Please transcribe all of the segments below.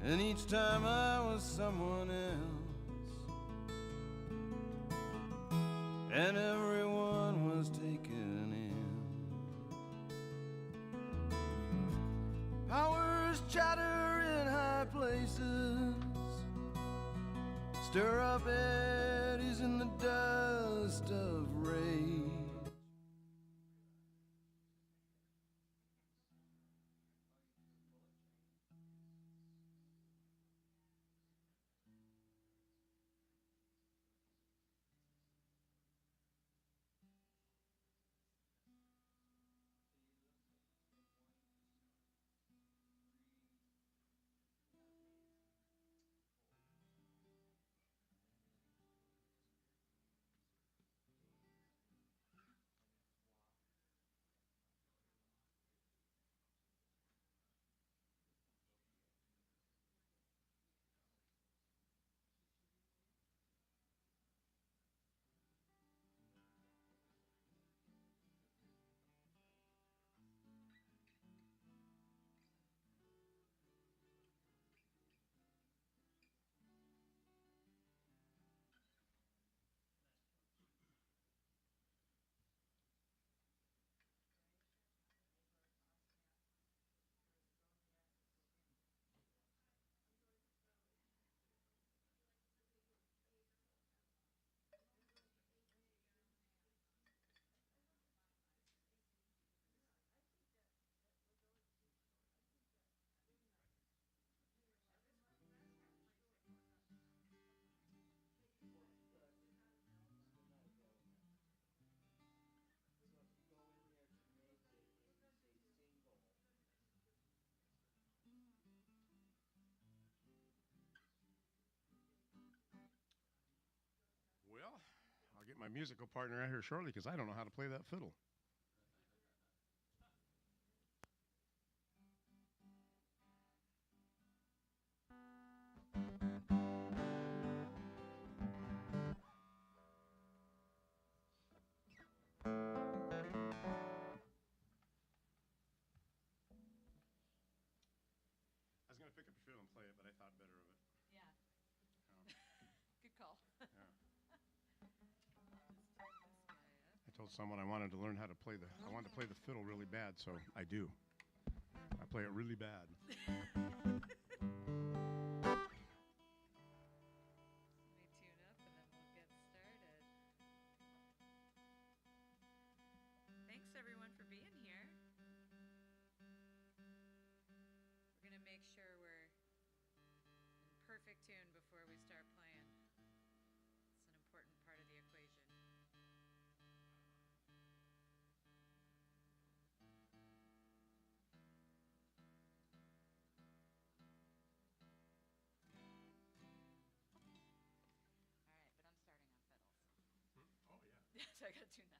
and each time I was someone else, and everyone was taken in. Powers chatter in high places, stir up eddies in the dust of rage. Well, I'll get my musical partner out here shortly because I don't know how to play that fiddle. I was going to pick up a fiddle and play it, but I thought better of it. Yeah. Good call. Yeah. I told someone I wanted to learn how to play I wanted to play the fiddle really bad, so I do. I play it really bad. Let me tune up and then we'll get started. Thanks everyone for being here. We're gonna make sure we're in perfect tune before we start playing. It's an important part of the equation. Oh, yeah. Yes, I got to now.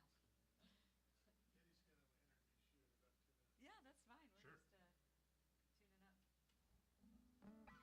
Yeah, that's fine. We're Sure. just tuning up.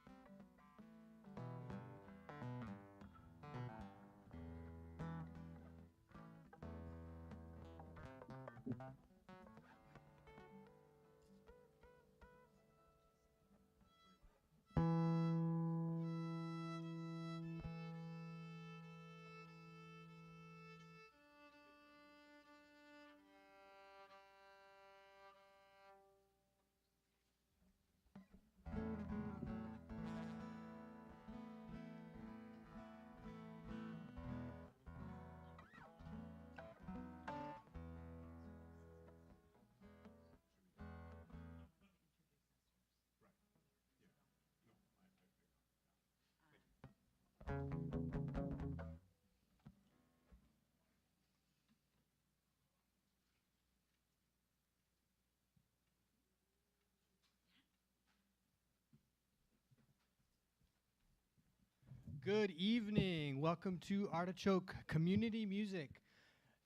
Good evening. Welcome to Artichoke Community Music.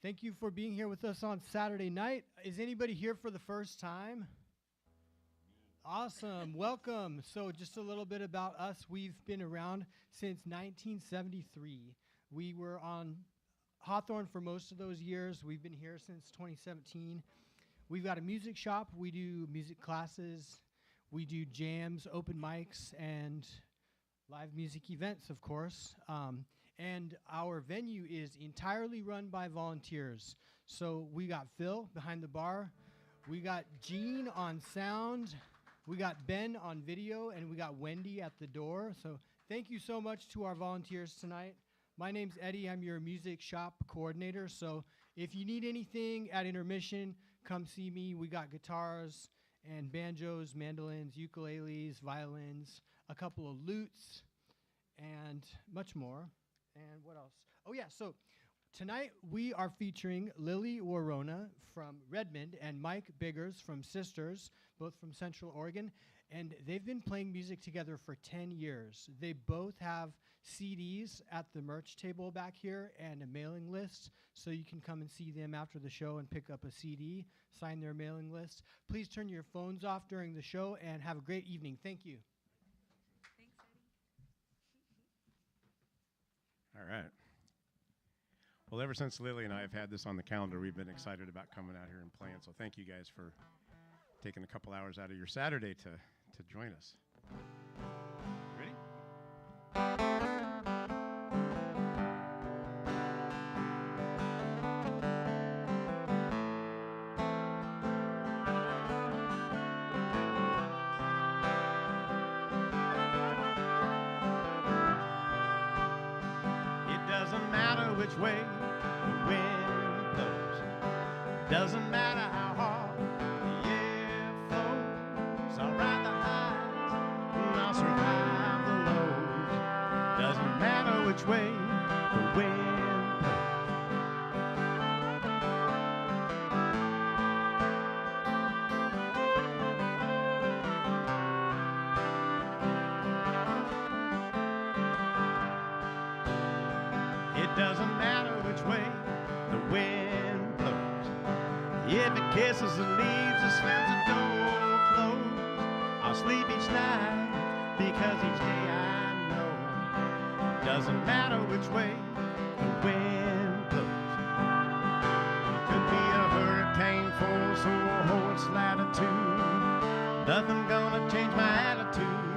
Thank you for being here with us on Saturday night. Is anybody here for the first time? Awesome. Welcome. So just a little bit about us. We've been around since 1973. We were on Hawthorne for most of those years. We've been here since 2017. We've got a music shop. We do music classes. We do jams, open mics, and live music events, of course. And our venue is entirely run by volunteers. So we got Phil behind the bar, we got Gene on sound, we got Ben on video, and we got Wendy at the door. So thank you so much to our volunteers tonight. My name's Eddie. I'm your music shop coordinator. So if you need anything at intermission, come see me. We got guitars and banjos, mandolins, ukuleles, violins, a couple of lutes, and much more. And what else? Oh, yeah. So tonight we are featuring Lilli Worona from Redmond and Mike Biggers from Sisters, both from Central Oregon. And they've been playing music together for 10 years. They both have CDs at the merch table back here and a mailing list, so you can come and see them after the show and pick up a CD, sign their mailing list. Please turn your phones off during the show and have a great evening. Thank you. Thanks, Eddie. All right. Well, ever since Lilli and I have had this on the calendar, we've been excited about coming out here and playing. So thank you guys for taking a couple hours out of your Saturday to join us. Ready? It doesn't matter which way the wind blows. Doesn't matter how hard the air flows. I'll ride the highs and I'll survive the lows. Doesn't matter which way the wind blows. It doesn't matter which way the wind blows. If it kisses the leaves and slams the door closed, I'll sleep each night because each day I know. Doesn't matter which way the wind blows. It could be a hurricane force or a horse latitude. Nothing gonna change my attitude.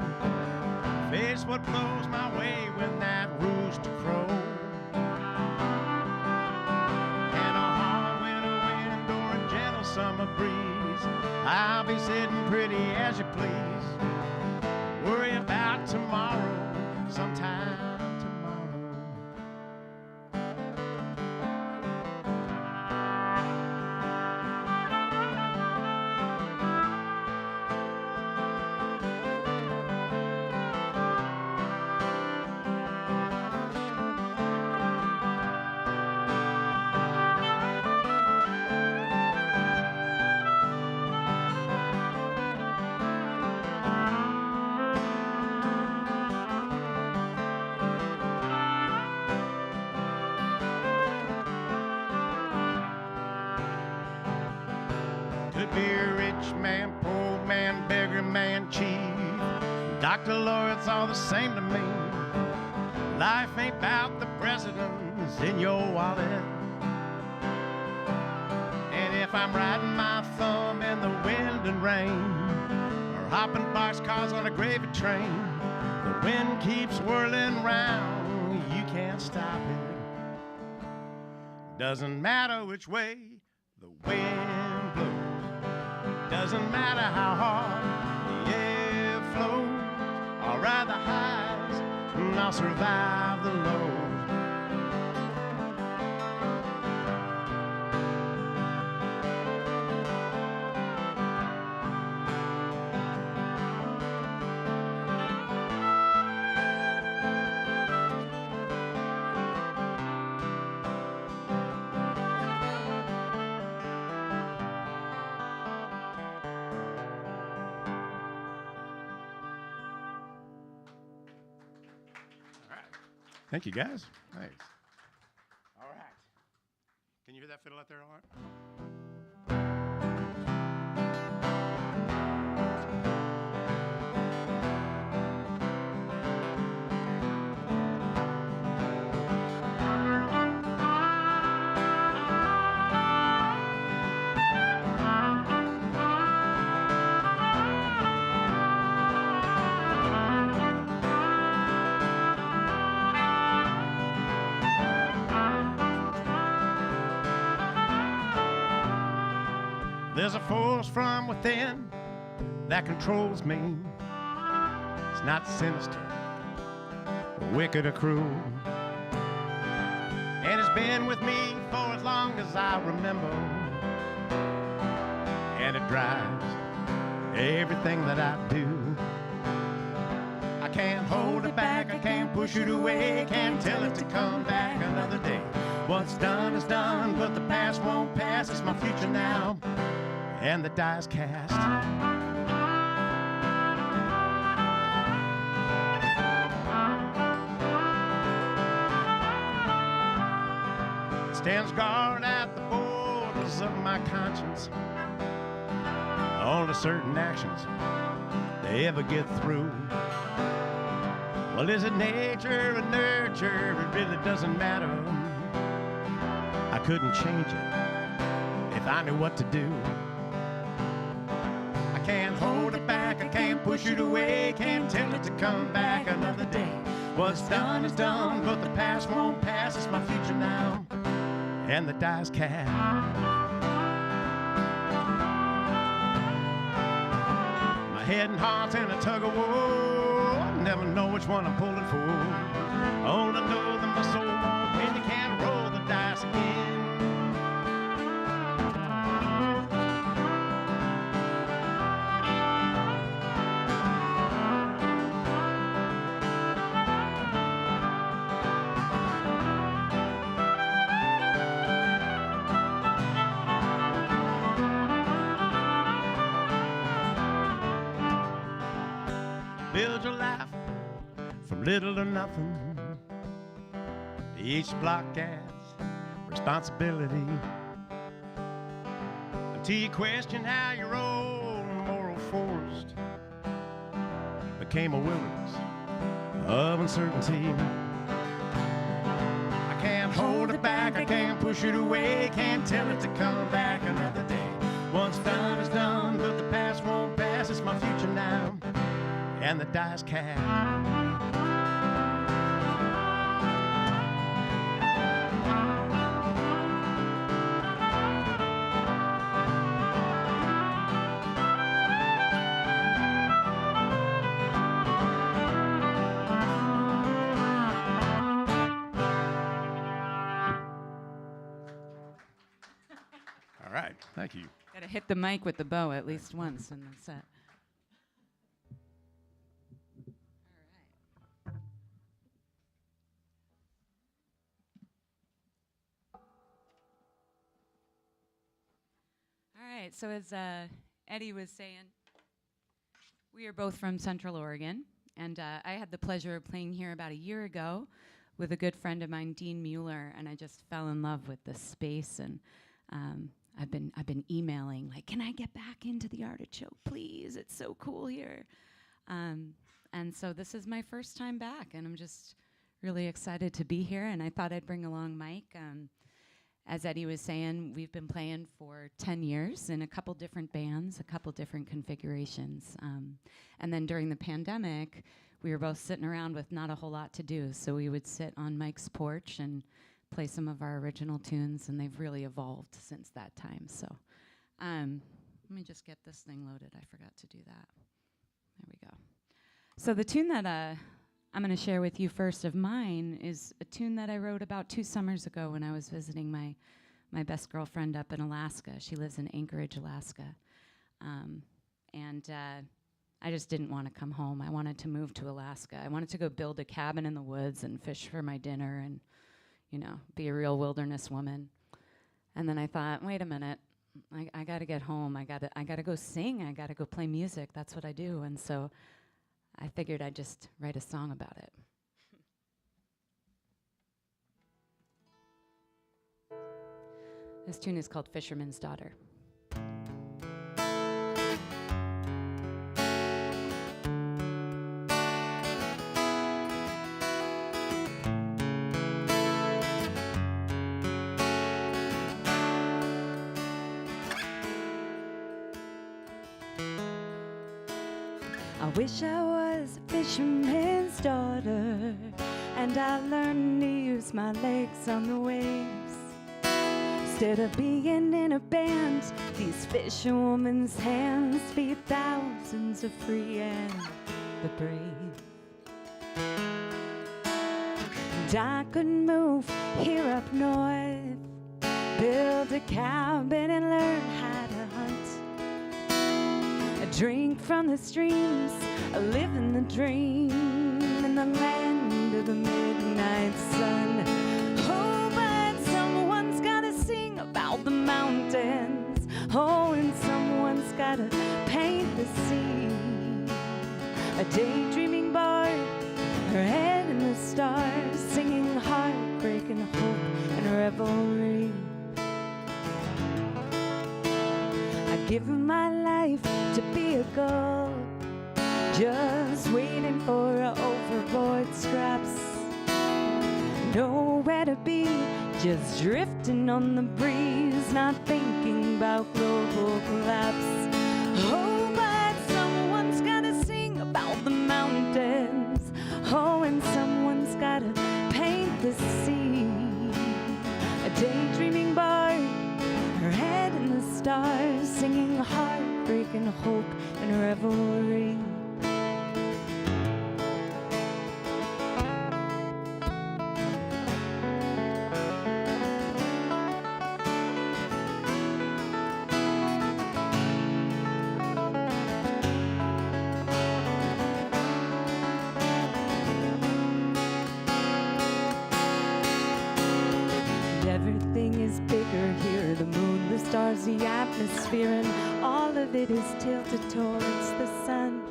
Face what blows my way when that rooster crows. Summer breeze, I'll be sitting pretty as you please. Worry about tomorrow, sometime tomorrow. Could be a rich man, poor man, beggar man, chief, doctor, lawyer, it's all the same to me. Life ain't about the presidents in your wallet. And if I'm riding my thumb in the wind and rain, or hopping boxcars on a gravy train, the wind keeps whirling round, you can't stop it. Doesn't matter which way the wind blows. Doesn't matter how hard the air flows. I'll ride the highs and I'll survive the lows. Thank you, guys. Nice. All right. Can you hear that fiddle out there all right? There's a force from within that controls me. It's not sinister, wicked or cruel, and it's been with me for as long as I remember, and it drives everything that I do. I can't hold it back, I can't push it away, can't tell it to come back another day. What's done is done, but the past won't pass. It's my future now, and the die is cast. It stands guard at the borders of my conscience. Only certain actions they ever get through. Well, is it nature or nurture? It really doesn't matter. I couldn't change it if I knew what to do. I can't hold it back, I can't push it away, can't tell it to come back another day. What's done is done, but the past won't pass. It's my future now, and the die is cast. My head and heart's in a tug of war. I never know which one I'm pulling for. I only know that my soul won't win. You can't roll the dice again. Build your life from little to nothing. Each block adds responsibility, until you question how your old moral forest became a wilderness of uncertainty. I can't hold it back, I can't push it away, can't tell it to come back another day. What's done is done, but the past won't pass. It's my future now, and the die is cast. All right, thank you. Gotta hit the mic with the bow at least once in the set. All right, so as Eddie was saying, we are both from Central Oregon, and I had the pleasure of playing here about a year ago with a good friend of mine, Dean Mueller, and I just fell in love with the space, and I've been emailing, like, can I get back into the artichoke, please? It's so cool here. And so this is my first time back, and I'm just really excited to be here, and I thought I'd bring along Mike. As Eddie was saying, we've been playing for 10 years in a couple different bands, a couple different configurations. And then during the pandemic, we were both sitting around with not a whole lot to do, so we would sit on Mike's porch and play some of our original tunes, and they've really evolved since that time. So let me just get this thing loaded. I forgot to do that. There we go. So the tune that I'm going to share with you first of mine is a tune that I wrote about 2 summers ago when I was visiting my best girlfriend up in Alaska. She lives in Anchorage, Alaska. I just didn't want to come home. I wanted to move to Alaska. I wanted to go build a cabin in the woods and fish for my dinner and, you know, be a real wilderness woman. And then I thought, wait a minute, I got to get home. I got to go sing. I got to go play music. That's what I do. And so I figured I'd just write a song about it. This tune is called Fisherman's Daughter. I wish I was a fisherman's daughter, and I learned to use my legs on the waves. Instead of being in a band, These fisherwoman's hands feed thousands of free and the brave. And I could move here up north, build a cabin and learn how to hunt. Drink from the streams, live in the dream, in the land of the midnight sun. Oh, but someone's gotta sing about the mountains. Oh, and someone's gotta paint the scene. A daydreaming bard, her head in the stars, singing heartbreak and hope and revelry. I'd give my life to be a gull, just waiting for overboard scraps. Nowhere to be, just drifting on the breeze, not thinking about global collapse. Oh, but someone's gotta sing about the mountains. Oh, and someone's gotta paint the sea. A daydreaming bard, her head in the stars, singing heartbreak and hope and revelry. Everything is bigger here, the moon, the stars, the atmosphere, and all of it is tilted towards the sun.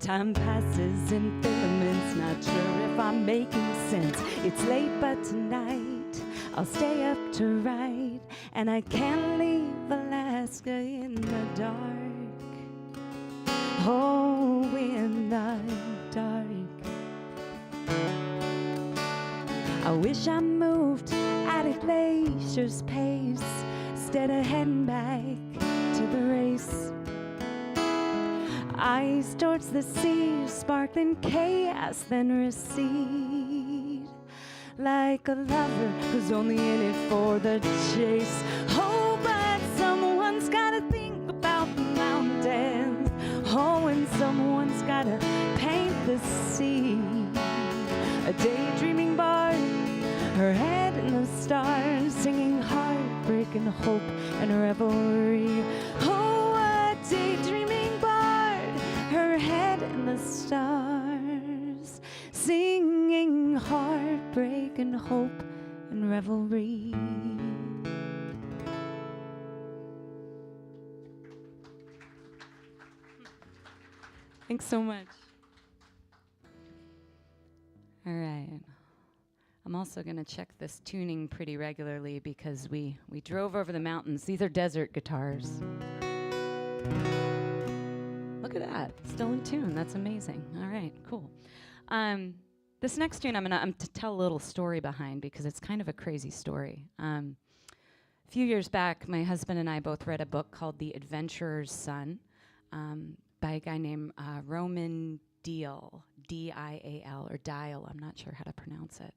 Time passes in filaments, not sure if I'm making sense. It's late, but tonight I'll stay up to write, and I can't leave Alaska in the dark. Oh, in the dark. I wish I moved at a glacier's pace, instead of heading back to the race. Eyes towards the sea, sparkling chaos, then recede, like a lover who's only in it for the chase. Oh, but someone's gotta think about the mountains. Oh, and someone's gotta paint the sea. A daydreaming bard, her head in the stars, singing heartbreak and hope and revelry. Oh, a daydreaming bard, her head in the stars, singing heartbreak and hope and revelry. Thanks so much. All right. I'm also going to check this tuning pretty regularly because we drove over the mountains. These are desert guitars. Look at that. Still in tune. That's amazing. All right, cool. This next tune I'm to tell a little story behind because it's kind of a crazy story. A few years back, my husband and I both read a book called The Adventurer's Son by a guy named Roman Dial, D-I-A-L, or Dial, I'm not sure how to pronounce it.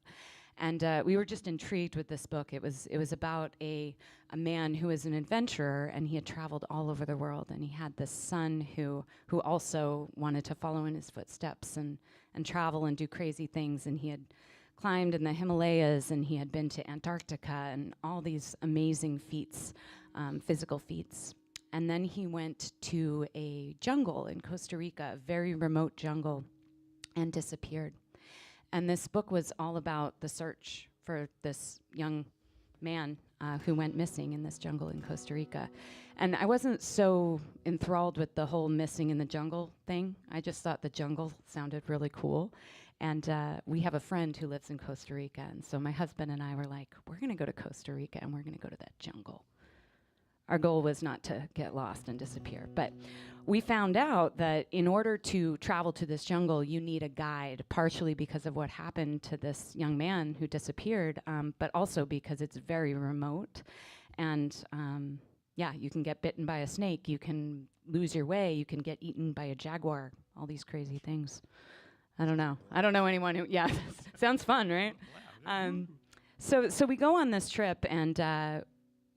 And we were just intrigued with this book. It was about a man who was an adventurer, and he had traveled all over the world, and he had this son who also wanted to follow in his footsteps and travel and do crazy things, and he had climbed in the Himalayas, and he had been to Antarctica, and all these amazing feats, physical feats. And then he went to a jungle in Costa Rica, a very remote jungle, and disappeared. And this book was all about the search for this young man who went missing in this jungle in Costa Rica. And I wasn't so enthralled with the whole missing in the jungle thing. I just thought the jungle sounded really cool. And we have a friend who lives in Costa Rica. And so my husband and I were like, we're going to go to Costa Rica and we're going to go to that jungle. Our goal was not to get lost and disappear. But we found out that in order to travel to this jungle, you need a guide, partially because of what happened to this young man who disappeared, but also because it's very remote. And yeah, you can get bitten by a snake, you can lose your way, you can get eaten by a jaguar, all these crazy things. I don't know anyone who, yeah, sounds fun, right? So we go on this trip, and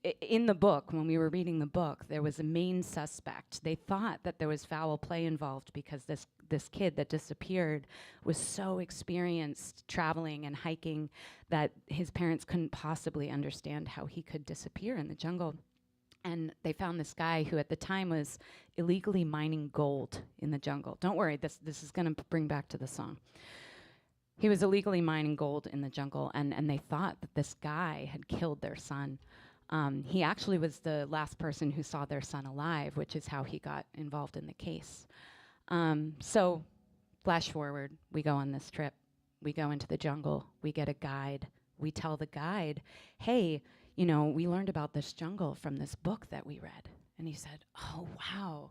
in the book, when we were reading the book, there was a main suspect. They thought that there was foul play involved because this kid that disappeared was so experienced traveling and hiking that his parents couldn't possibly understand how he could disappear in the jungle. And they found this guy who at the time was illegally mining gold in the jungle. Don't worry, this is going to bring back to the song. He was illegally mining gold in the jungle, and they thought that this guy had killed their son. He actually was the last person who saw their son alive, which is how he got involved in the case. So, flash forward, we go on this trip. We go into the jungle. We get a guide. We tell the guide, hey, you know, we learned about this jungle from this book that we read. And he said, oh, wow.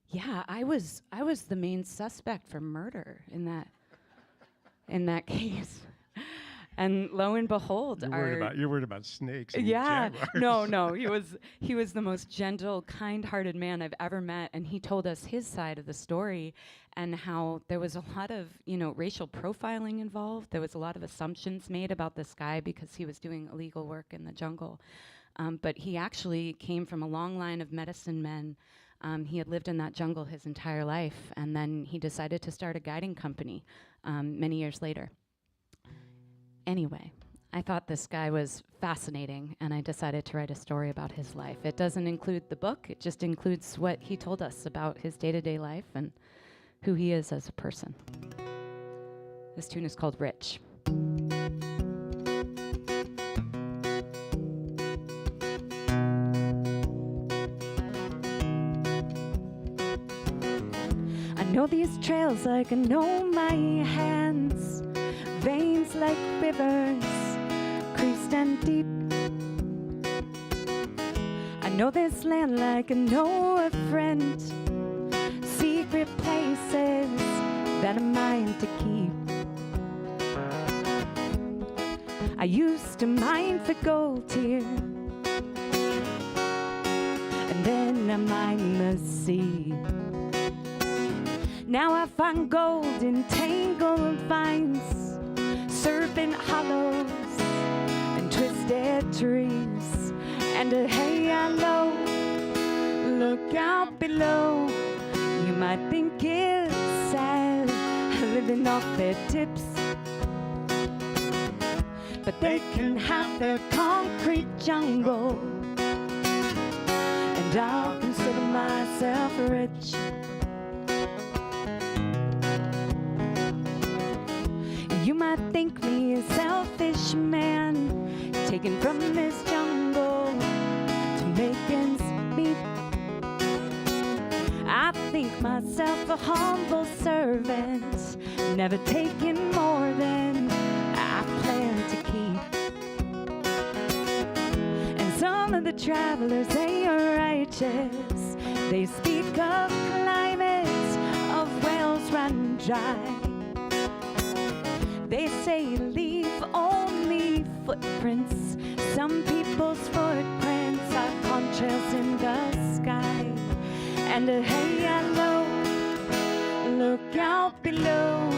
Yeah, I was the main suspect for murder in that case. And lo and behold, you're worried about snakes. And yeah, jaguars. no, he was the most gentle, kind-hearted man I've ever met, and he told us his side of the story and how there was a lot of, you know, racial profiling involved. There was a lot of assumptions made about this guy because he was doing illegal work in the jungle. But he actually came from a long line of medicine men. He had lived in that jungle his entire life, and then he decided to start a guiding company many years later. Anyway, I thought this guy was fascinating, and I decided to write a story about his life. It doesn't include the book. It just includes what he told us about his day-to-day life and who he is as a person. This tune is called Rich. I know these trails like I know my hands, veins like rivers, creased and deep. I know this land like I know a friend, secret places that are mine to keep. I used to mine for gold here, and then I mined the sea. Now I find gold in tangled vines, serpent hollows and twisted trees. And hey, I know, look out below. You might think it's sad living off their tips, but they can have their concrete jungle, and I'll consider myself rich. You might think me a selfish man, taken from this jungle to make ends meet. I think myself a humble servant, never taking more than I plan to keep. And some of the travelers, they are righteous. They speak of climates, of wells run dry. They say leave only footprints. Some people's footprints are contrails in the sky. And hey, I know, look out below.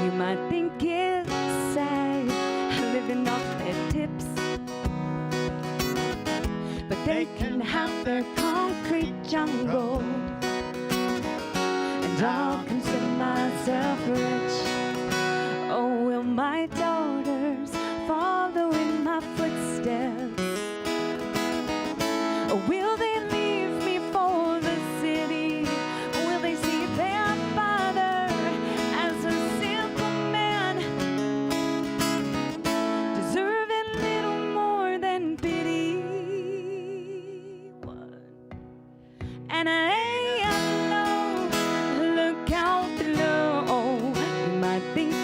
You might think it's sad living off their tips, but they can have their concrete jungle, and I'll consider myself rich. Oh, will my daughters follow in my footsteps? Or will they leave me for the city? Will they see their father as a simple man, deserving little more than pity? What? And I know, look out below. You might think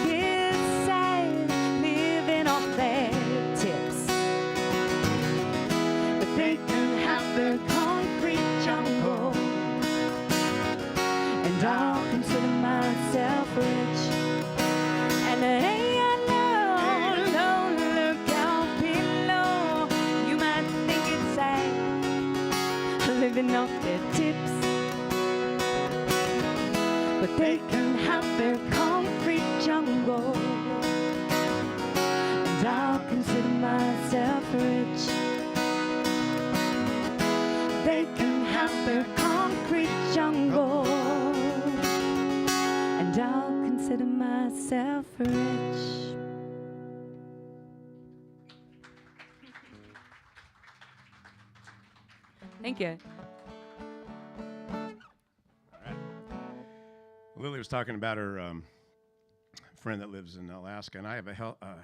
I'll consider myself rich. And hey, I know, look out below. You might think it's sad living off their tips, but they can have their concrete jungle, and I'll consider myself rich. their concrete jungle, and I'll consider myself rich. Thank you. Lilli was talking about her friend that lives in Alaska, and I have a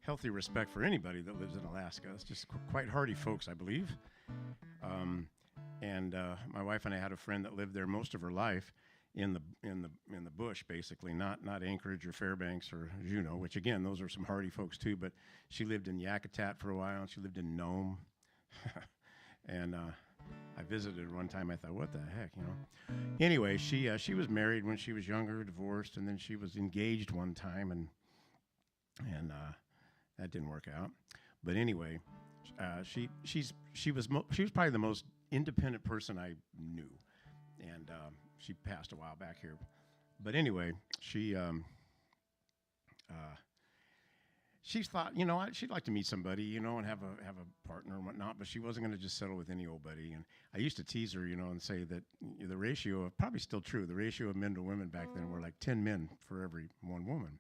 healthy respect for anybody that lives in Alaska. It's just quite hardy folks, I believe. And my wife and I had a friend that lived there most of her life in the bush, basically, not Anchorage or Fairbanks or Juneau, which again, those are some hardy folks too. But she lived in Yakutat for a while, and she lived in Nome. And I visited her one time. I thought, what the heck, you know? Anyway, she was married when she was younger, divorced, and then she was engaged one time, and that didn't work out. But anyway, she was probably the most independent person I knew, and she passed a while back here. But anyway, she thought, you know, she'd like to meet somebody, you know, and have a partner and whatnot, but she wasn't going to just settle with any old buddy. And I used to tease her, you know, and say that the ratio of, probably still true, the ratio of men to women back then were like 10 men for every one woman.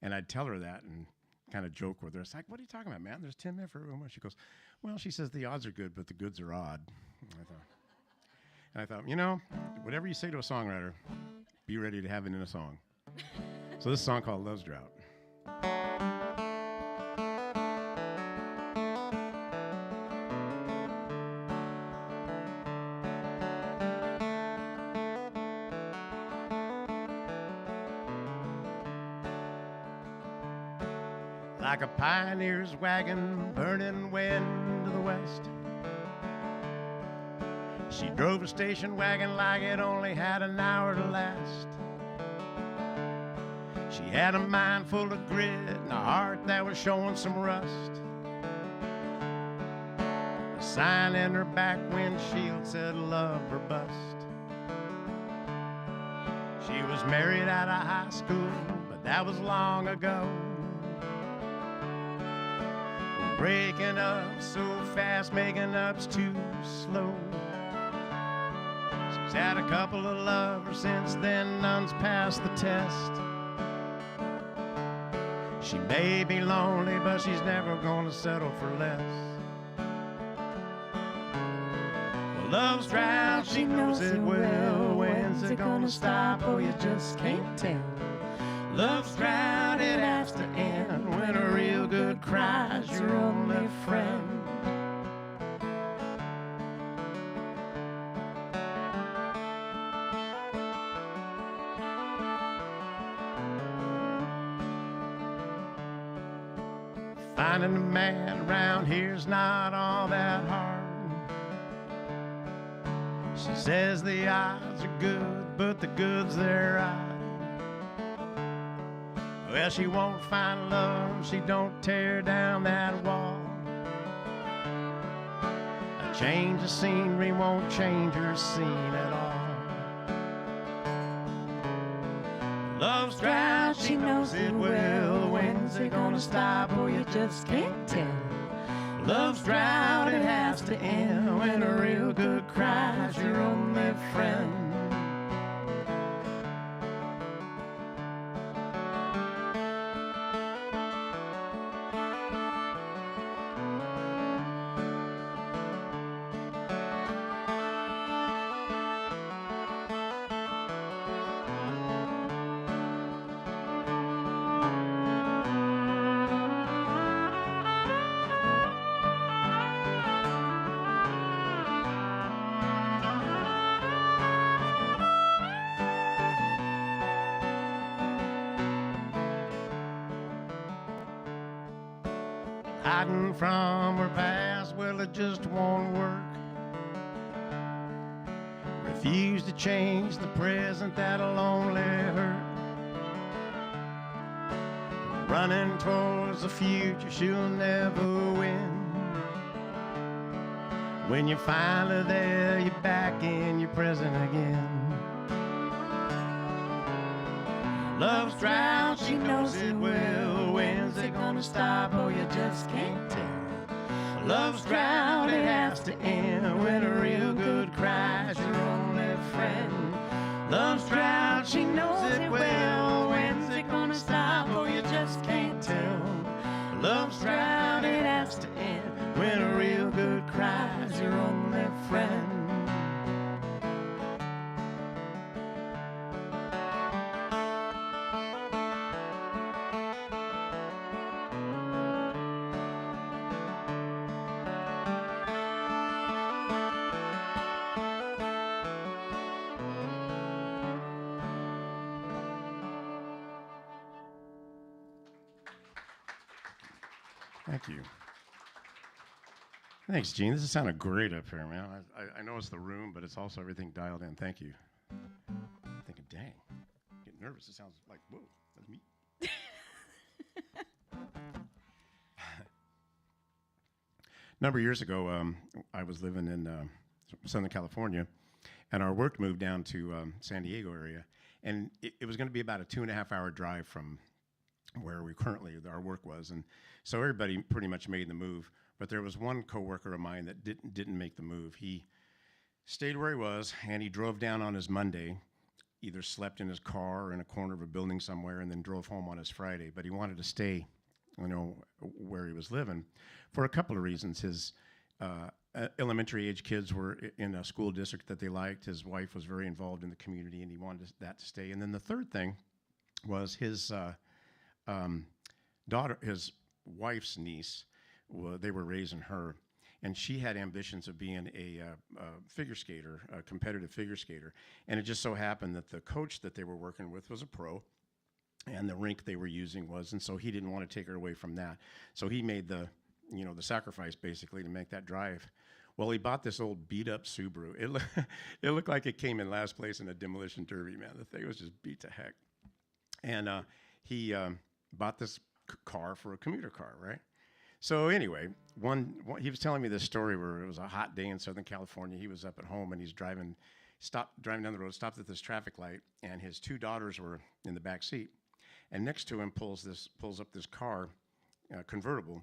And I'd tell her that and kind of joke with her. It's like, what are you talking about, man? There's 10 men for every woman. She goes, well, she says the odds are good, but the goods are odd. And I thought, you know, whatever you say to a songwriter, be ready to have it in a song. So this song called Love's Drought. Like a pioneer's wagon burning wind to the west, she drove a station wagon like it only had an hour to last. She had a mind full of grit and a heart that was showing some rust. A sign in her back windshield said love or bust. She was married out of high school, but that was long ago. Breaking up so fast, making up's too slow. She's had a couple of lovers since then, none's passed the test. She may be lonely, but she's never gonna settle for less. Well, love's drought, she knows it well. When's it gonna stop? Oh, you just can't tell. Love's drought, it has to end when a real good cry's your only friend. Finding a man around here's not all that hard. She says the odds are good, but the goods they're odd. Well, she won't find love, she don't tear down that wall. A change of scenery won't change her scene at all. Love's drought, she knows it well. When's it gonna stop? Oh, you just can't tell. Love's drought, it has to end when a real good cry's your only friend. Hiding from her past, well, it just won't work. Refuse to change the present, that'll only hurt. Running towards the future, she'll never win. When you're finally there, you're back in your present again. Love's drought, she knows it well. When's it gonna stop? Oh, you just can't tell. Love's drought, it has to end. When a real good cries, your only friend. Love's drought, she knows it well. When's it gonna stop? Oh, you just can't tell. Love's drought, it has to end. When a real good cries, your only friend. Thank you. Thanks, Gene. This is sounding great up here, man. I know it's the room, but it's also everything dialed in. Thank you. I'm thinking, dang, I'm getting nervous. It sounds like, whoa, that's me. A number of years ago, I was living in Southern California, and our work moved down to San Diego area, and it was going to be about a 2.5-hour drive from where we currently, our work was. And so everybody pretty much made the move, but there was one coworker of mine that didn't make the move. He stayed where he was, and he drove down on his Monday, either slept in his car or in a corner of a building somewhere, and then drove home on his Friday. But he wanted to stay, where he was living for a couple of reasons. His elementary age kids were in a school district that they liked. His wife was very involved in the community, and he wanted that to stay. And then the third thing was his daughter, his wife's niece, they were raising her, and she had ambitions of being a figure skater, a competitive figure skater. And it just so happened that the coach that they were working with was a pro, and the rink they were using was, and so he didn't want to take her away from that. So he made the sacrifice basically to make that drive. Well, he bought this old beat-up Subaru. It looked like it came in last place in a demolition derby, man. The thing was just beat to heck. And he bought this car for a commuter car, right? So anyway, he was telling me this story where it was a hot day in Southern California. He was up at home, and he's driving down the road, stopped at this traffic light, and his two daughters were in the back seat. And next to him pulls up this car, convertible,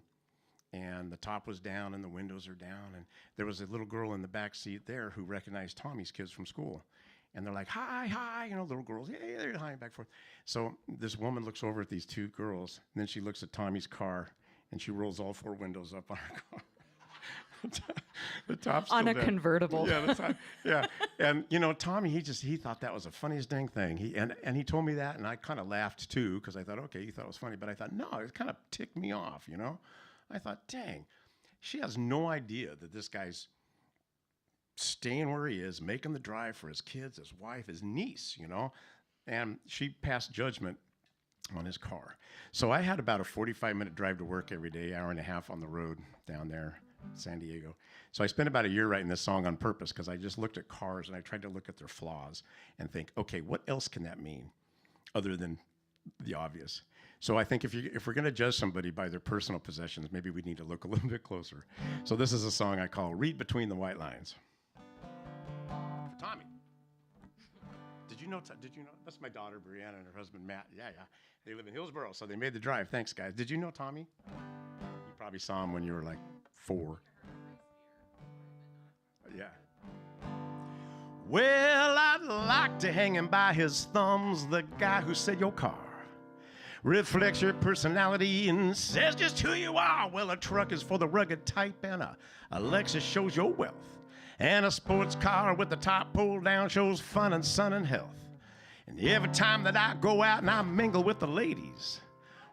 and the top was down and the windows are down, and there was a little girl in the back seat there who recognized Tommy's kids from school. And they're like, hi, little girls, hey, they're hi, back and forth. So this woman looks over at these two girls, and then she looks at Tommy's car, and she rolls all four windows up on her car. The top's on still a down. convertible. Yeah, the top, yeah. And Tommy, he thought that was the funniest dang thing. And he told me that, and I kind of laughed too, because I thought, okay, you thought it was funny, but I thought, no, it kind of ticked me off, I thought, dang, she has no idea that this guy's staying where he is, making the drive for his kids, his wife, his niece, and she passed judgment on his car. So I had about a 45-minute drive to work every day, hour and a half on the road down there in San Diego. So I spent about a year writing this song on purpose, because I just looked at cars and I tried to look at their flaws and think, okay, what else can that mean other than the obvious? So I think if we're going to judge somebody by their personal possessions, maybe we need to look a little bit closer. So this is a song I call Read Between the White Lines. For Tommy. Did you know? That's my daughter, Brianna, and her husband, Matt. Yeah. They live in Hillsboro, so they made the drive. Thanks, guys. Did you know Tommy? You probably saw him when you were like 4. Yeah. Well, I'd like to hang him by his thumbs, the guy who said your car reflects your personality and says just who you are. Well, a truck is for the rugged type, and a Lexus shows your wealth. And a sports car with the top pulled down shows fun and sun and health. And every time that I go out and I mingle with the ladies,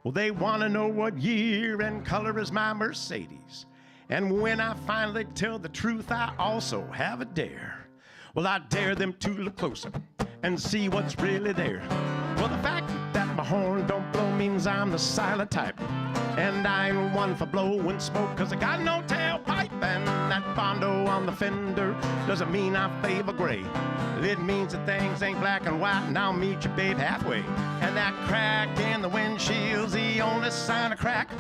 well, they want to know what year and color is my Mercedes. And when I finally tell the truth, I also have a dare. Well, I dare them to look closer and see what's really there. Well, the fact that my horn don't blow means I'm the silent type. And I ain't one for blowing smoke, 'cause I got no tailpipe. And that Bondo on the fender doesn't mean I favor gray. It means that things ain't black and white, and I'll meet you, babe, halfway. And that crack in the windshield's the only sign of crack.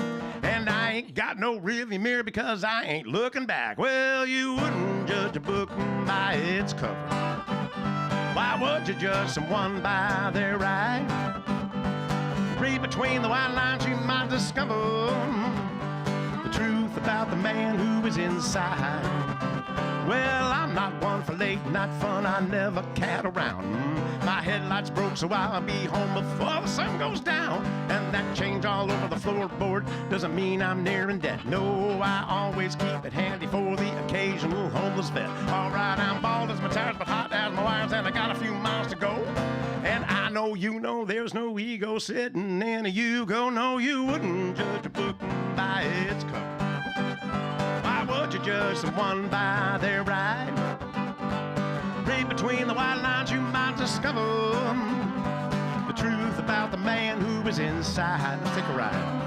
And I ain't got no rearview mirror because I ain't looking back. Well, you wouldn't judge a book by its cover. Why would you judge someone by their ride? Read between the white lines, you might discover the truth about the man who is inside. Well, I'm not one for late night fun, I never cat around. My headlights broke, so I'll be home before the sun goes down. And that change all over the floorboard doesn't mean I'm nearing debt. No, I always keep it handy for the occasional homeless vet. Alright, I'm bald as my tires, but hot as my wires, and I got a few miles to go. And I know you know there's no ego sitting in a Yugo. No, you wouldn't judge a book by its cover. Why would you judge someone by their ride? Read between the white lines, you might discover the truth about the man who is inside. Let's take a ride.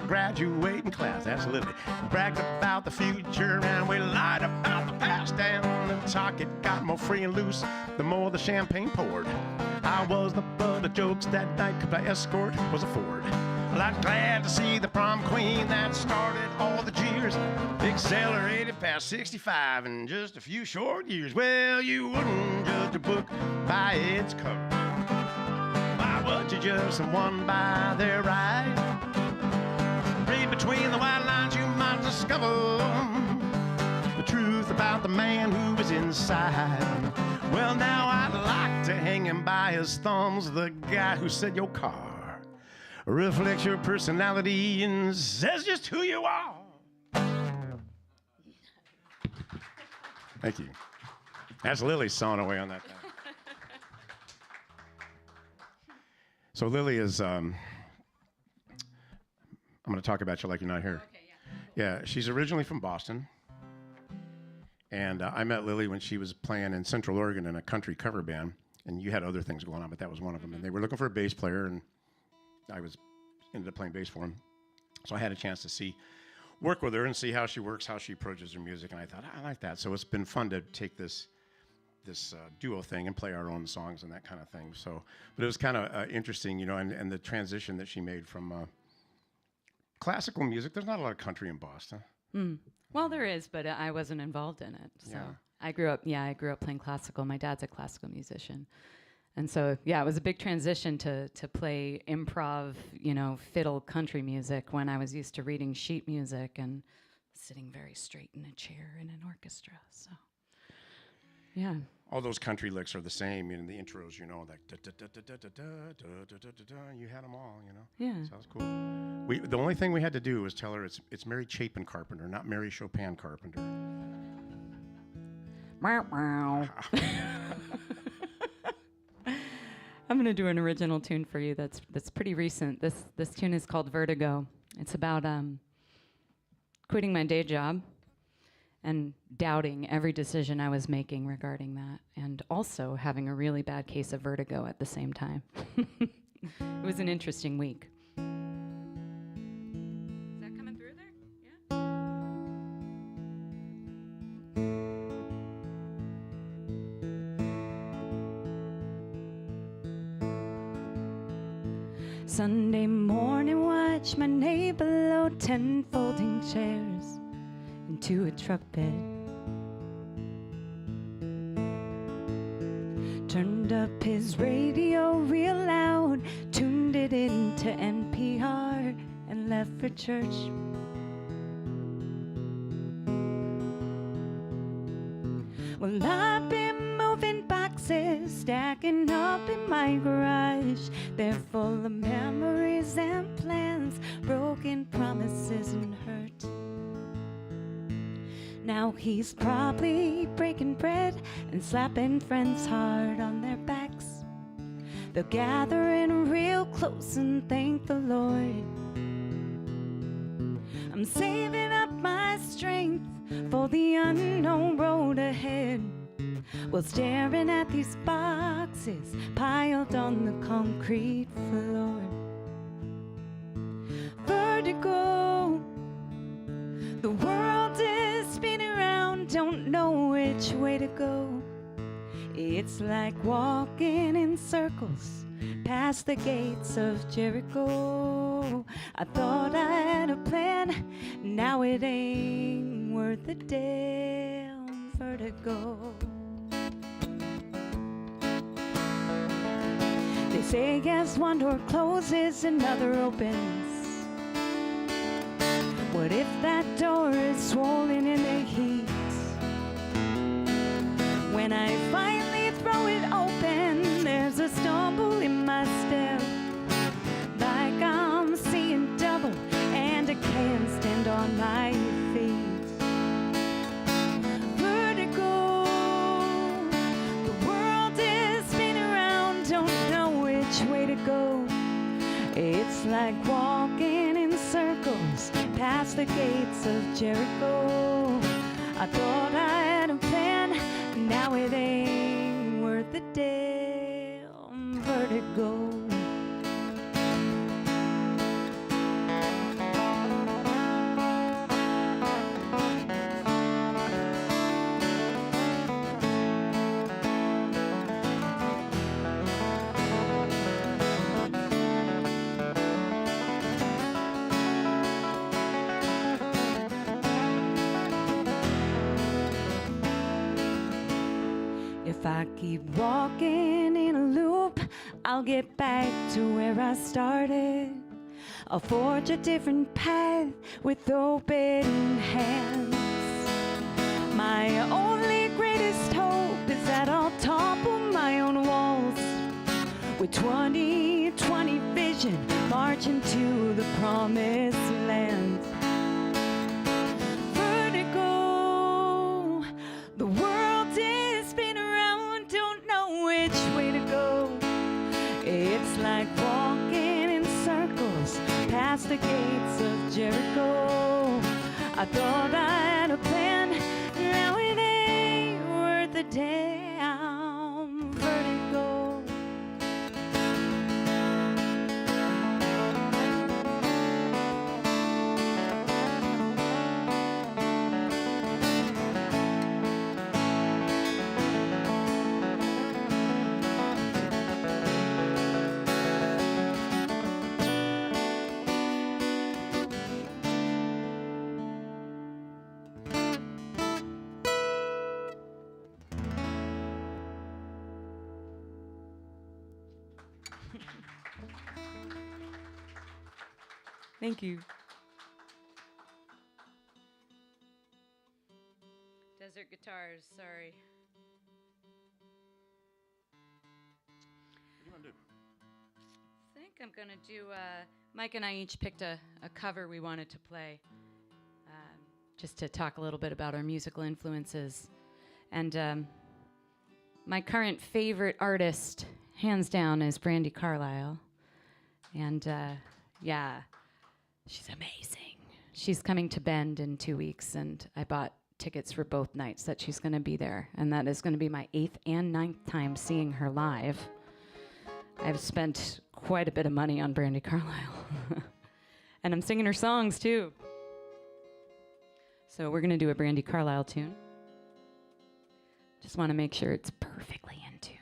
Graduating class, that's Lilli. Bragged about the future and we lied about the past. And the talk, it got more free and loose the more the champagne poured. I was the butt of jokes that night, cause my escort was a Ford. Well, I'm glad to see the prom queen that started all the jeers accelerated past 65 in just a few short years. Well, you wouldn't judge a book by its cover. Why would you judge someone by their ride? Read between the white lines, you might discover the truth about the man who is inside. Well, now I'd like to hang him by his thumbs, the guy who said your car reflects your personality and says just who you are. Thank you. That's Lilli sawing away on that thing. So Lilli is... I'm going to talk about you like you're not here. Okay, yeah. Yeah, she's originally from Boston. And I met Lilli when she was playing in Central Oregon in a country cover band. And you had other things going on, but that was one of them. And they were looking for a bass player, and I ended up playing bass for them. So I had a chance to work with her and see how she works, how she approaches her music. And I thought, I like that. So it's been fun to take this duo thing and play our own songs and that kind of thing. So, but it was kind of interesting, you know, and the transition that she made from... classical music, there's not a lot of country in Boston. Well, there is, but I wasn't involved in it. So Yeah. I grew up playing classical. My dad's a classical musician. And so, yeah, it was a big transition to play improv, you know, fiddle country music when I was used to reading sheet music and sitting very straight in a chair in an orchestra. So, yeah. All those country licks are the same, you know, the intros, you know, like da-da-da-da-da-da-da-da-da-da-da, you had them all, you know. Yeah. Sounds cool. The only thing we had to do was tell her it's Mary Chapin Carpenter, not Mary Chopin Carpenter. Wow. I'm gonna do an original tune for you that's pretty recent. This tune is called Vertigo. It's about quitting my day job and doubting every decision I was making regarding that, and also having a really bad case of vertigo at the same time. It was an interesting week. Is that coming through there? Yeah? Sunday morning, watch my neighbor load 10 folding chairs into a truck bed. Turned up his radio real loud, tuned it into NPR, and left for church. Well, I've been moving boxes, stacking up in my garage. They're full of memories and plans, broken promises and hurt. Now he's probably breaking bread and slapping friends hard on their backs. They'll gather in real close and thank the Lord. I'm saving up my strength for the unknown road ahead, while staring at these boxes piled on the concrete floor. vertigo. The world is spinning around, don't know which way to go. It's like walking in circles past the gates of Jericho. I thought I had a plan, now it ain't worth the damn vertigo. They say as one door closes, another opens. What if that door is swollen in the heat? When I finally throw it open, there's a stumble in my step, like I'm seeing double and I can't stand on my feet. Vertigo, the world is spinning around, don't know which way to go. It's like walking in circles past the gates of Jericho. I thought I had a plan, now it ain't worth the damn vertigo. If I keep walking in a loop, I'll get back to where I started. I'll forge a different path with open hands. My only greatest hope is that I'll topple my own walls with 20/20 vision, marching to the promised land. Vertigo, the world is spinning around, don't know which way to go. It's like walking in circles past the gates of Jericho. I thought I had a plan, now it ain't worth the damn vertigo. Thank you. Desert guitars, sorry. What do you want to do? I think I'm going to do, Mike and I each picked a cover we wanted to play, just to talk a little bit about our musical influences. And my current favorite artist, hands down, is Brandi Carlile. And yeah, she's amazing. She's coming to Bend in 2 weeks, and I bought tickets for both nights that she's going to be there. And that is going to be my 8th and 9th time seeing her live. I've spent quite a bit of money on Brandi Carlile. And I'm singing her songs, too. So we're going to do a Brandi Carlile tune. Just want to make sure it's perfectly in tune.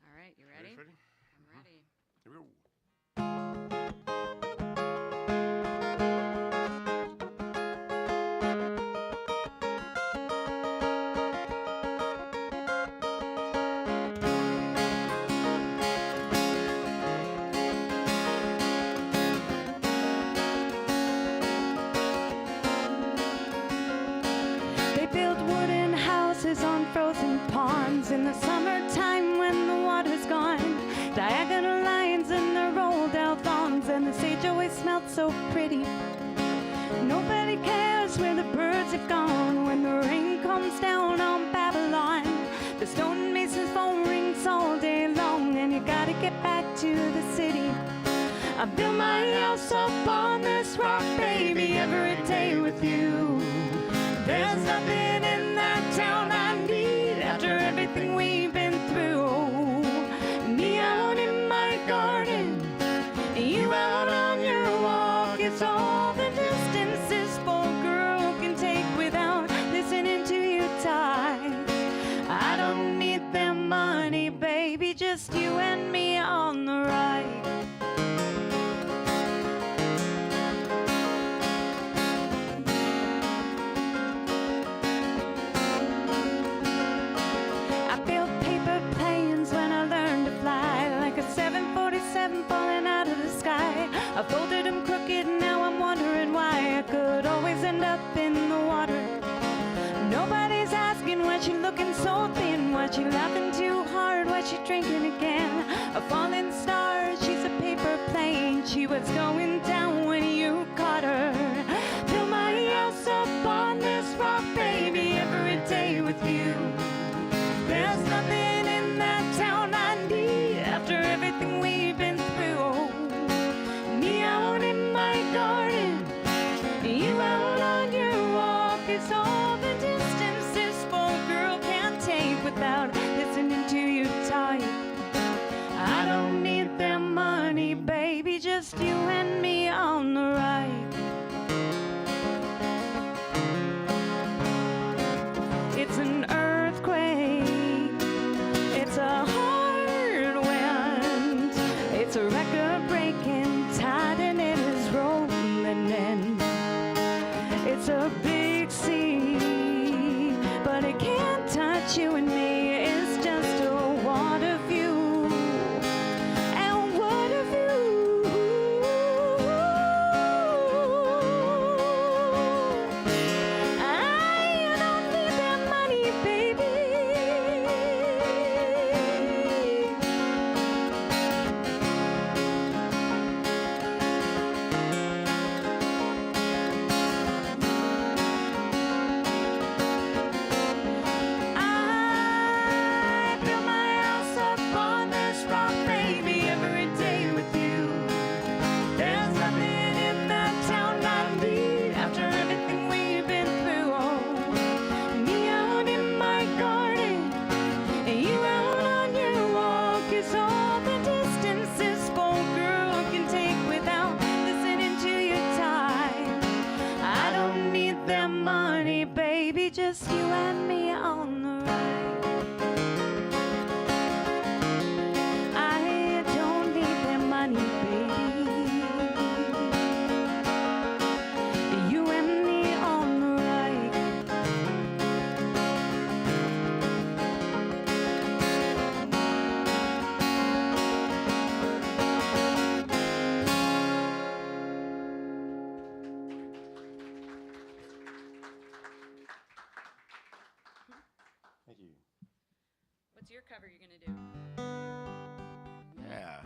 All right, you ready? Ready? I'm ready. Here we go. They build wooden houses on frozen ponds in the summertime when the water's gone. Diagonal lines and the rolled out lawns, and the sage always smelled so pretty. Nobody cares where the birds have gone when the rain comes down on Babylon. The stonemason's phone rings all day long, and you gotta get back to the city. I built my house up on this rock, baby, every day with you. There's nothing in that town what's going down when you caught her. Build my house up on this rock, baby, every day with you. There's nothing in that town I need after everything we've been through. Me out in my garden, you out on your walk. It's all the distance this bold girl can't take without listening to you talk. I don't need their money, baby, just you and me on the ride. It's an earthquake, it's a hard wind, it's a record-breaking tide and it is rolling in. It's a big sea, but it can't touch you and me. It's just a water view. And what a view. I don't need that money, baby. I build my house up on this rock, baby, every day with you. There's nothing in that town I need after everything we've been through. Me out in my garden, and you out on your walk. It's all the distance this bold girl can take without listening to your time. I don't need their money, baby, just you and me on the ride. I don't need their money, baby. You and me on the ride. Thank you. What's your cover you're gonna do? Yeah.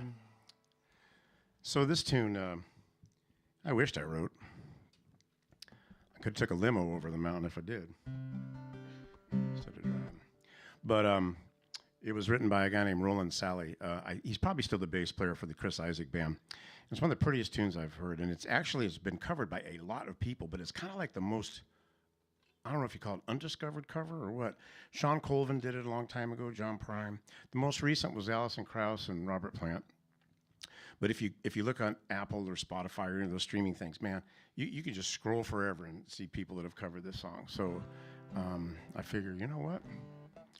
So this tune, I wished I wrote. I could have took a limo over the mountain if I did, instead of driving. But it was written by a guy named Roland Sally. He's probably still the bass player for the Chris Isaak band. It's one of the prettiest tunes I've heard, and it's been covered by a lot of people, but it's kind of like the most, I don't know if you call it undiscovered cover or what. Sean Colvin did it a long time ago, John Prine. The most recent was Alison Krauss and Robert Plant. But if you look on Apple or Spotify or any of those streaming things, man, you can just scroll forever and see people that have covered this song. So I figure, you know what?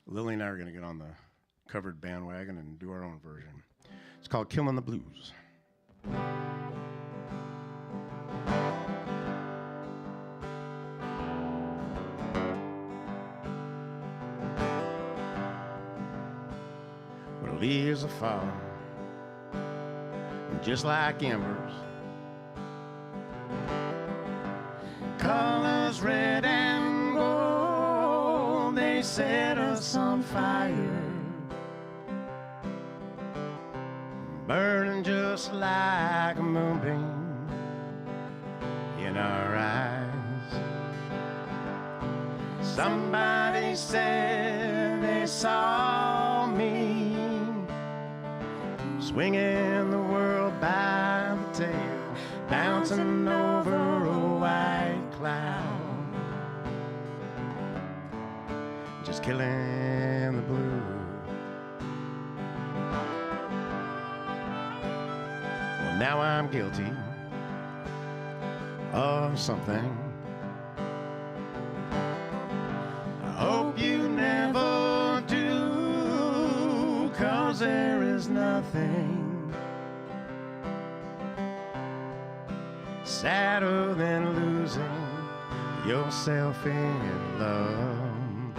Lilli and I are going to get on the covered bandwagon and do our own version. It's called Killing the Blues. Well, leaves are falling, just like embers. Colors red and gold, they set us on fire, burning just like a moonbeam in our eyes. Somebody said they saw me swinging the world by the tail, bouncing over a white cloud, just killing the blues. Well, now I'm guilty of something I hope you never do, 'cause there is nothing sadder than losing yourself in love.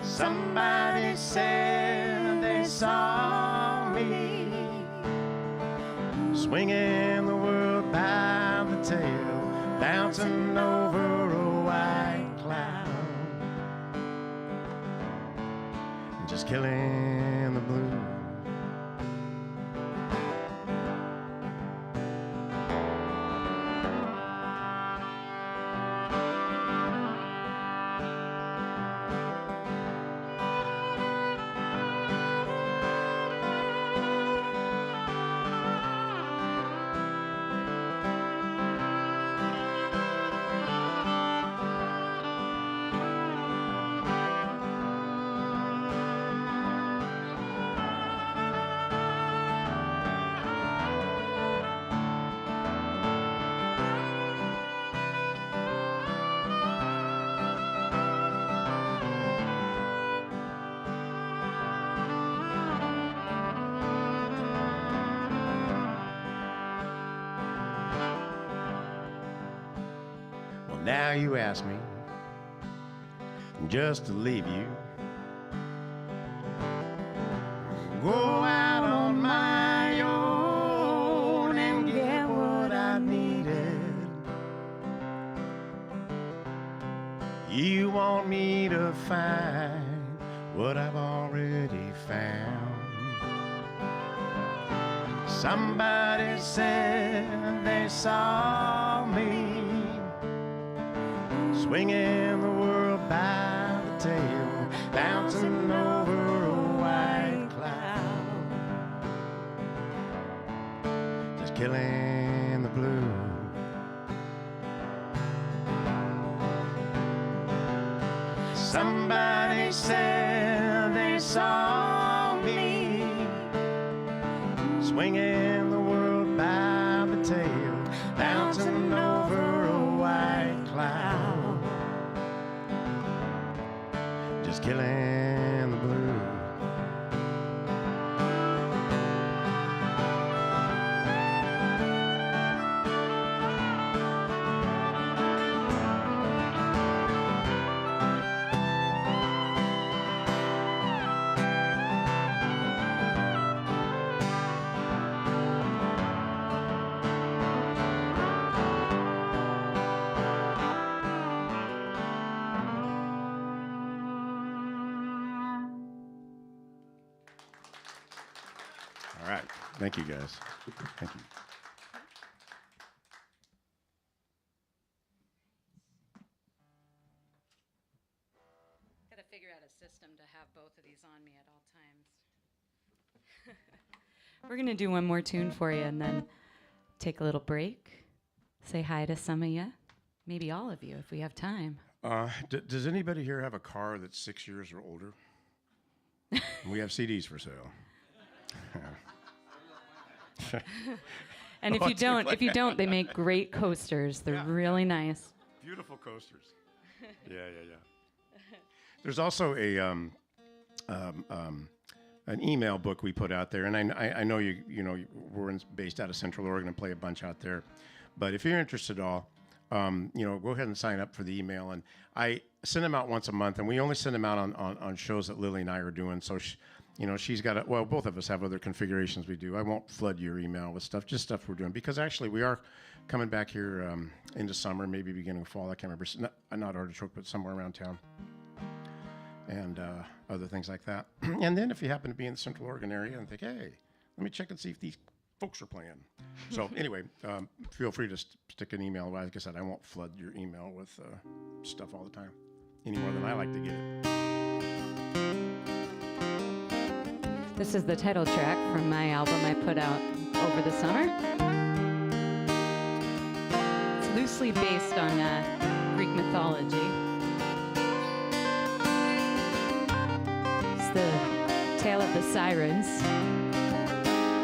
Somebody said they saw me swinging the world by the tail, bouncing over a white cloud, just killing the blues. Now you ask me just to leave you. Go out on my own and get what I needed. You want me to find what I've already found. Somebody said they saw me swinging the world by the tail, bouncing over a white cloud, just killing the blue. Somebody said they saw me swinging the world by the tail, bouncing over a white cloud, just killing the blue. All right. Thank you, guys. Thank you. Got to figure out a system to have both of these on me at all times. We're going to do one more tune for you and then take a little break. Say hi to some of you. Maybe all of you if we have time. Does anybody here have a car that's 6 years or older? We have CDs for sale. And if you don't, they make great coasters. They're really nice. Beautiful coasters. Yeah. There's also an email book we put out there, and I know we're based out of Central Oregon and play a bunch out there. But if you're interested at all, go ahead and sign up for the email. And I send them out once a month, and we only send them out on shows that Lilli and I are doing. So she's got both of us have other configurations we do. I won't flood your email with stuff, just stuff we're doing, because actually we are coming back here into summer, maybe beginning of fall. I can't remember, not Artichoke, but somewhere around town, and other things like that. And then if you happen to be in the Central Oregon area and think, hey, let me check and see if these folks are playing. So anyway, feel free to stick an email. Like I said, I won't flood your email with stuff all the time, any more than I like to get it. This is the title track from my album I put out over the summer. It's loosely based on Greek mythology. It's the tale of the sirens,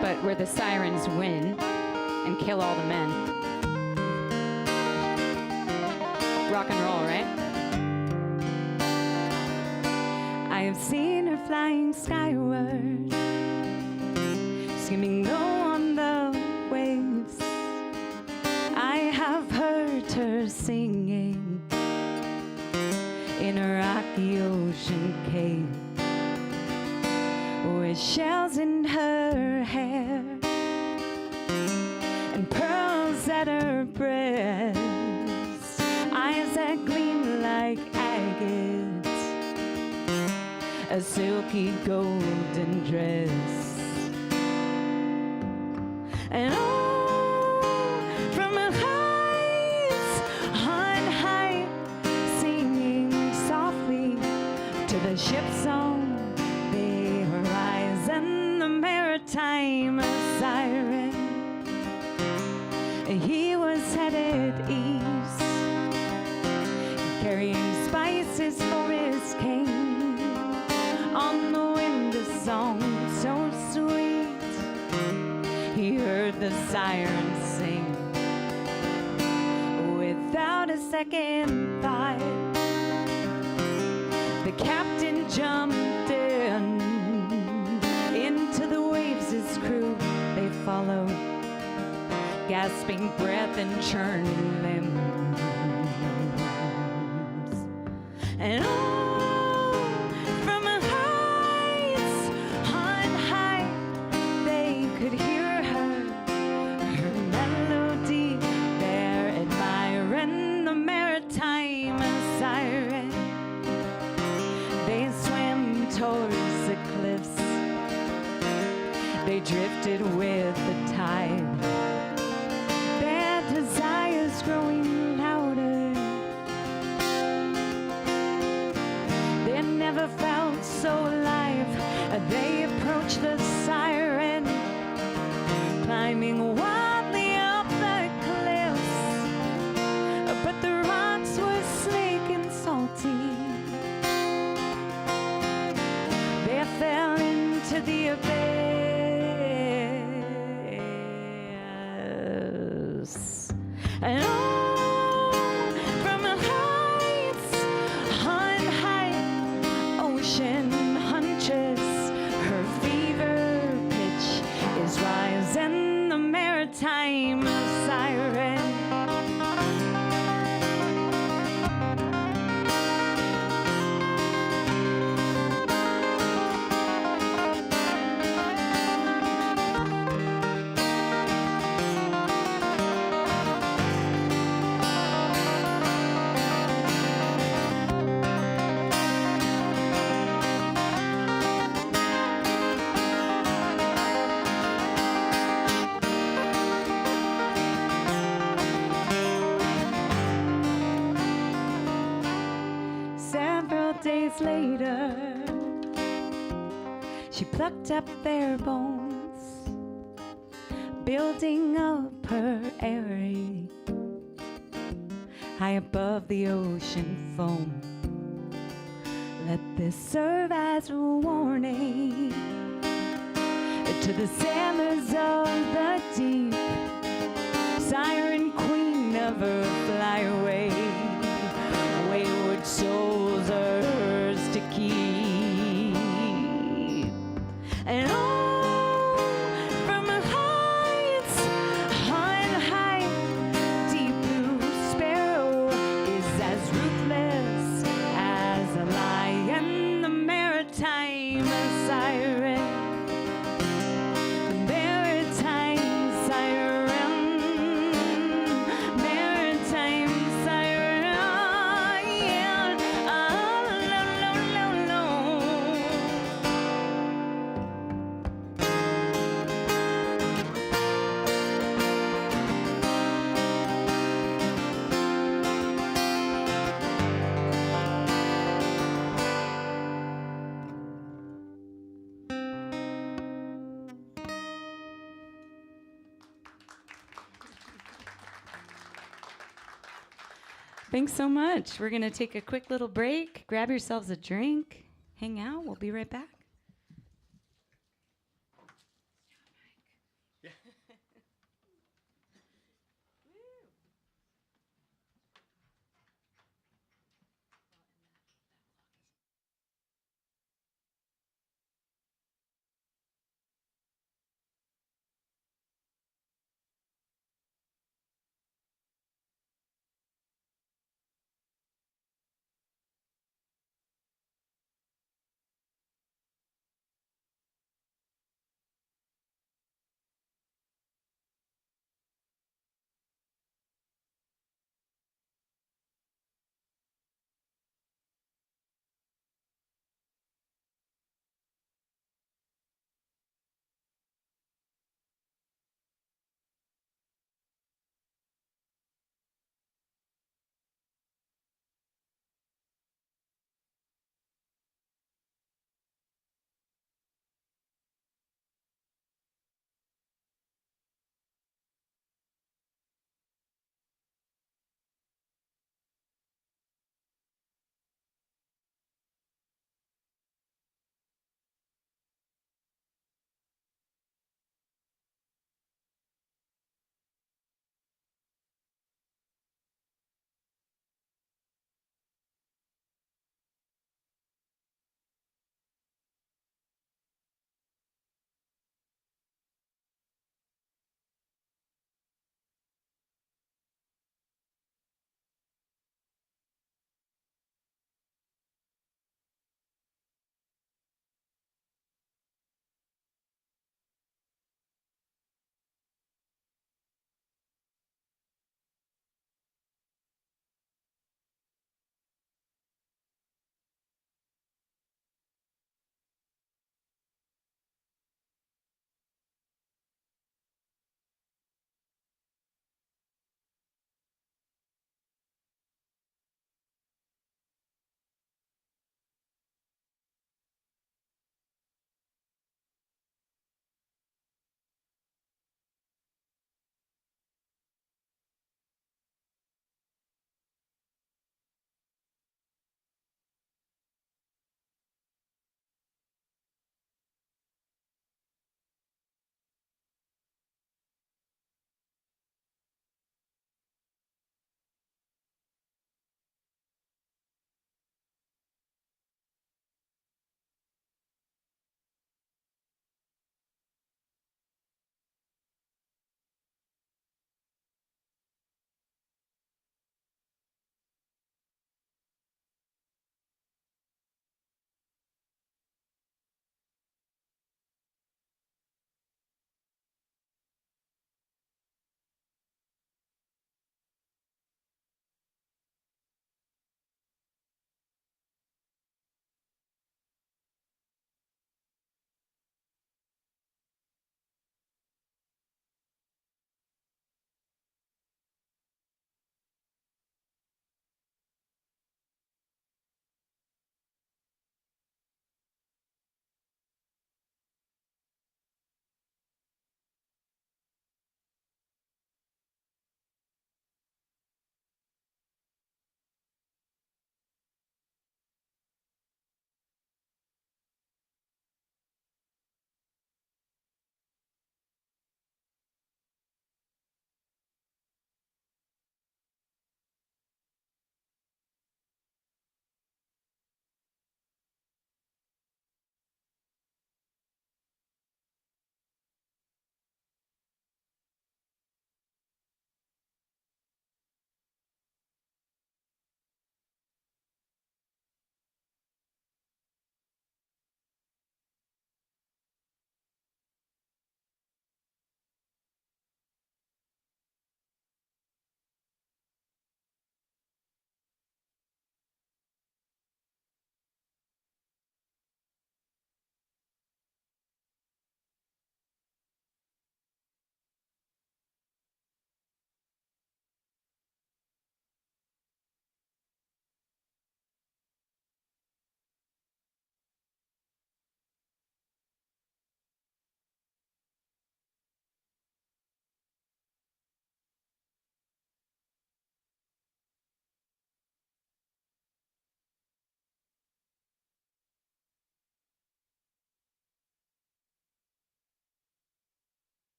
but where the sirens win and kill all the men. Rock and roll, right? I have seen her flying skyward, skimming low on the waves. I have heard her singing in a rocky ocean cave, with shells in her hair and pearls at her breast, eyes that gleam like agates, a silky golden dress. And oh, from the heights on high, singing softly to the ship's on the horizon, the maritime siren. He was headed east, carrying spices for his king. On the wind a song so sweet, he heard the siren sing. Without a second thought, the captain jumped in. Into the waves his crew they followed, gasping breath and churning limbs. And oh, from a heights on high, they could hear her melody, there admiring the maritime siren. They swam towards the cliffs, they drifted with the tide, their desires growing louder. They never felt so alive. They approached the siren, climbing wildly up the cliffs, but the rocks were slick and salty. They fell into the abyss. And oh, from the heights on high, ocean huntress, her fever pitch is rising, the maritime siren. Several days later, she plucked up their bones, building up her eyrie high above the ocean foam. Let this serve as a warning to the sailors of the deep. Siren Queen, never fly away. Wayward souls are hers to keep. And oh, from the heights on high, deep blue sparrow is as ruthless as a lion, the maritime siren. Maritime siren, maritime siren, yeah. Oh, no, no, no, no. Thanks so much. We're going to take a quick little break. Grab yourselves a drink. Hang out. We'll be right back.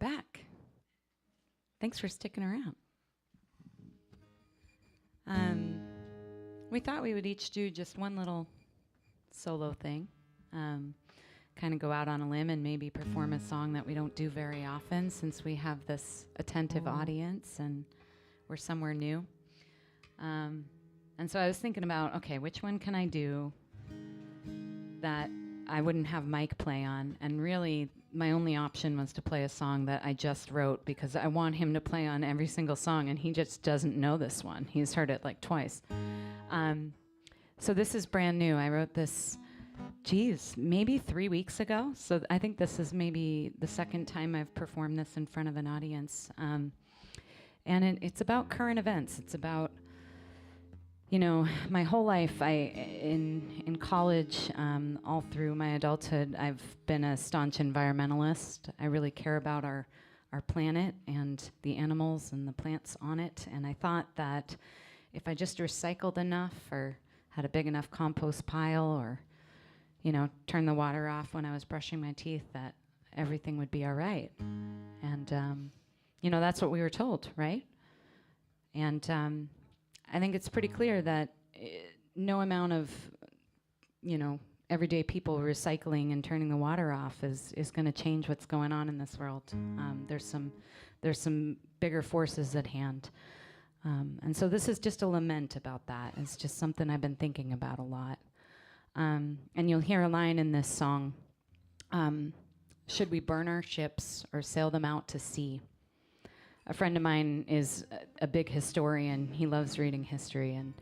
back. Thanks for sticking around. We thought we would each do just one little solo thing, kind of go out on a limb and maybe perform a song that we don't do very often, since we have this attentive audience and we're somewhere new. And so I was thinking about, okay, which one can I do that I wouldn't have Mike play on? And really, my only option was to play a song that I just wrote, because I want him to play on every single song, and he just doesn't know this one. He's heard it like twice. So this is brand new. I wrote this, maybe 3 weeks ago. So I think this is maybe the second time I've performed this in front of an audience. And it's about current events. It's about, you know, my whole life, in college, all through my adulthood, I've been a staunch environmentalist. I really care about our planet and the animals and the plants on it. And I thought that if I just recycled enough, or had a big enough compost pile, or, you know, turned the water off when I was brushing my teeth, that everything would be all right. And, you know, that's what we were told, right? And I think it's pretty clear that no amount of, you know, everyday people recycling and turning the water off is going to change what's going on in this world. There's some bigger forces at hand. And so this is just a lament about that. It's just something I've been thinking about a lot. And you'll hear a line in this song, should we burn our ships or sail them out to sea? A friend of mine is a big historian. He loves reading history, and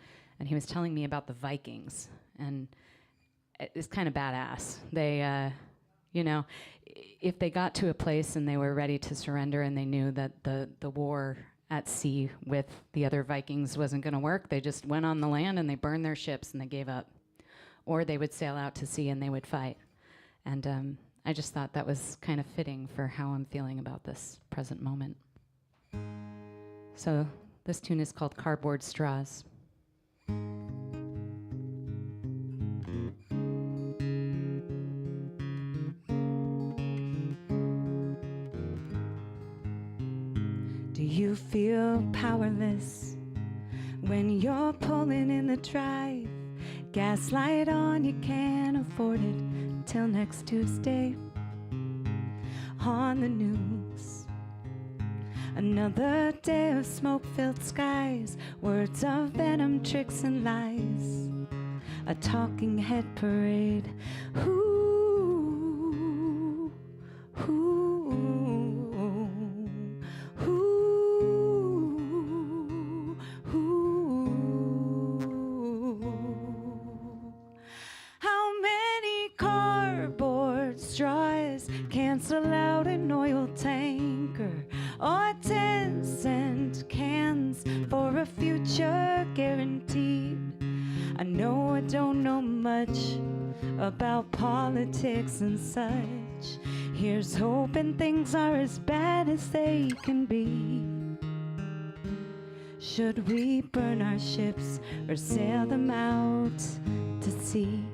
he was telling me about the Vikings, and it's kind of badass. They, you know, if they got to a place and they were ready to surrender, and they knew that the war at sea with the other Vikings wasn't going to work, they just went on the land and they burned their ships and they gave up. Or they would sail out to sea and they would fight. And I just thought that was kind of fitting for how I'm feeling about this present moment. So this tune is called Cardboard Straws. Do you feel powerless when you're pulling in the drive? Gaslight on, you can't afford it till next Tuesday. On the news, another day of smoke-filled skies, words of venom, tricks and lies, a talking head parade. Ooh, ooh, ooh, ooh. How many cardboard straws cancel out an oil tanker, or 10-cent cans for a future guaranteed? I know I don't know much about politics and such. Here's hoping things are as bad as they can be. Should we burn our ships or sail them out to sea?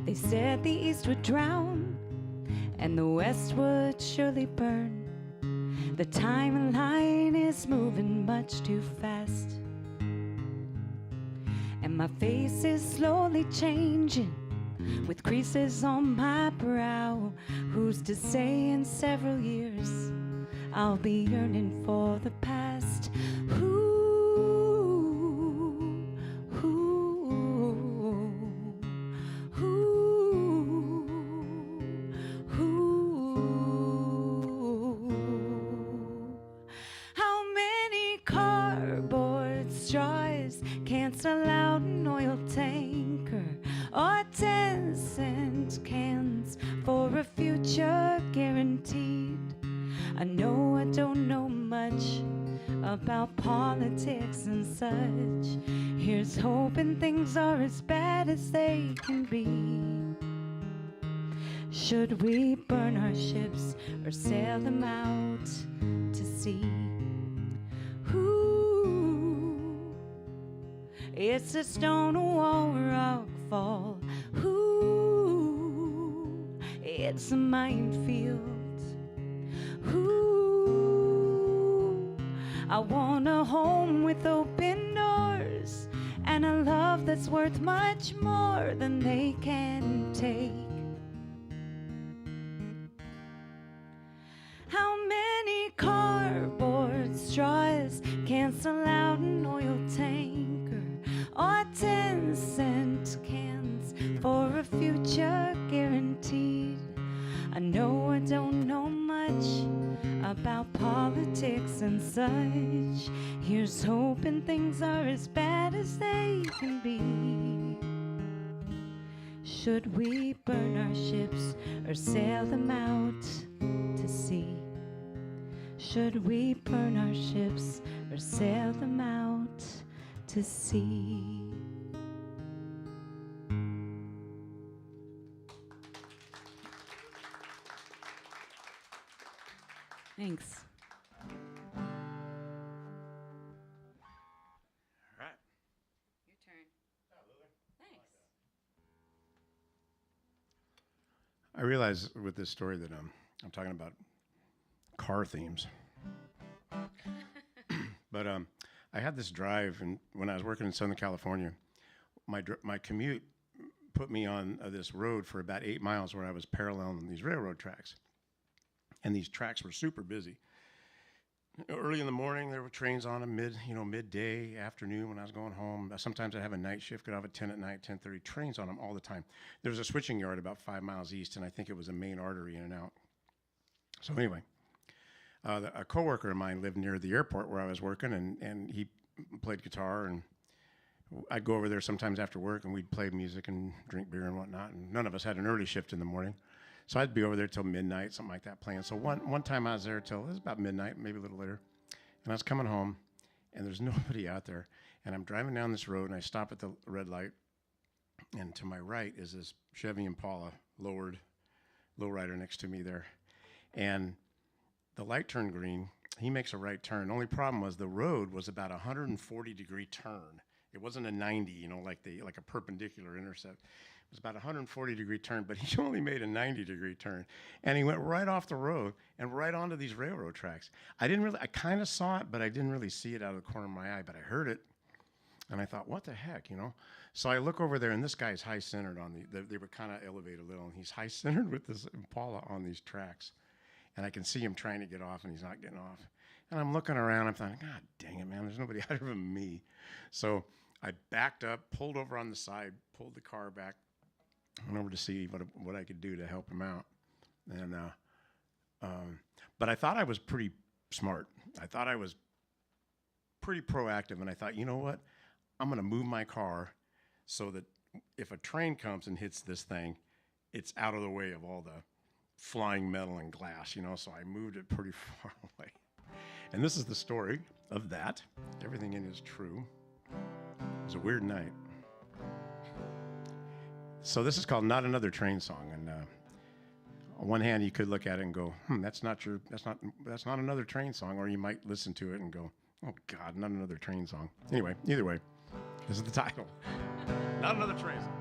They said the east would drown and the west would surely burn. The timeline is moving much too fast, and my face is slowly changing with creases on my brow. Who's to say in several years I'll be yearning for the past? Cancel out an oil tanker, or 10-cent cans for a future guaranteed. I know I don't know much about politics and such. Here's hoping things are as bad as they can be. Should we burn our ships or sail them out to sea? It's a stone wall rock fall. Ooh, it's a minefield. Ooh, I want a home with open doors and a love that's worth much more than they can take. How many cardboard straws cancel out an oil tanker, or 10-cent cans for a future guaranteed? I know I don't know much about politics and such. Here's hoping things are as bad as they can be. Should we burn our ships or sail them out to sea? Should we burn our ships or sail them out to sea? Thanks. All right. Your turn. Thanks. I realize with this story that I'm talking about car themes. But I had this drive, and when I was working in Southern California, my commute put me on this road for about 8 miles where I was paralleling these railroad tracks. And these tracks were super busy. Early in the morning, there were trains on them. Midday, afternoon when I was going home. Sometimes I'd have a night shift, get off at 10 at night, 10:30. Trains on them all the time. There was a switching yard about 5 miles east, and I think it was a main artery in and out. So anyway, a coworker of mine lived near the airport where I was working, and he played guitar, and I'd go over there sometimes after work, and we'd play music and drink beer and whatnot. And none of us had an early shift in the morning. So I'd be over there till midnight, something like that, playing. So one time I was there till, it was about midnight, maybe a little later. And I was coming home, and there's nobody out there. And I'm driving down this road, and I stop at the red light. And to my right is this Chevy Impala lowrider next to me there. And the light turned green. He makes a right turn. Only problem was the road was about a 140-degree turn. It wasn't a 90, like a perpendicular intercept. It was about a 140-degree turn, but he only made a 90-degree turn. And he went right off the road and right onto these railroad tracks. I kind of saw it, but I didn't really see it out of the corner of my eye, but I heard it. And I thought, what the heck, So I look over there, and this guy's high-centered on they were kind of elevated a little, and he's high-centered with this Impala on these tracks. And I can see him trying to get off, and he's not getting off. And I'm looking around, I'm thinking, God dang it, man, there's nobody out there but me. So I backed up, pulled over on the side, pulled the car back, went over to see what I could do to help him out. And but I thought I was pretty smart. I thought I was pretty proactive, and I thought, you know what? I'm going to move my car so that if a train comes and hits this thing, it's out of the way of all the flying metal and glass, So I moved it pretty far away. And this is the story of that. Everything in it is true. It was a weird night. So this is called Not Another Train Song. And on one hand, you could look at it and go, that's not another train song. Or you might listen to it and go, oh, God, not another train song. Anyway, either way, this is the title. Not another train song.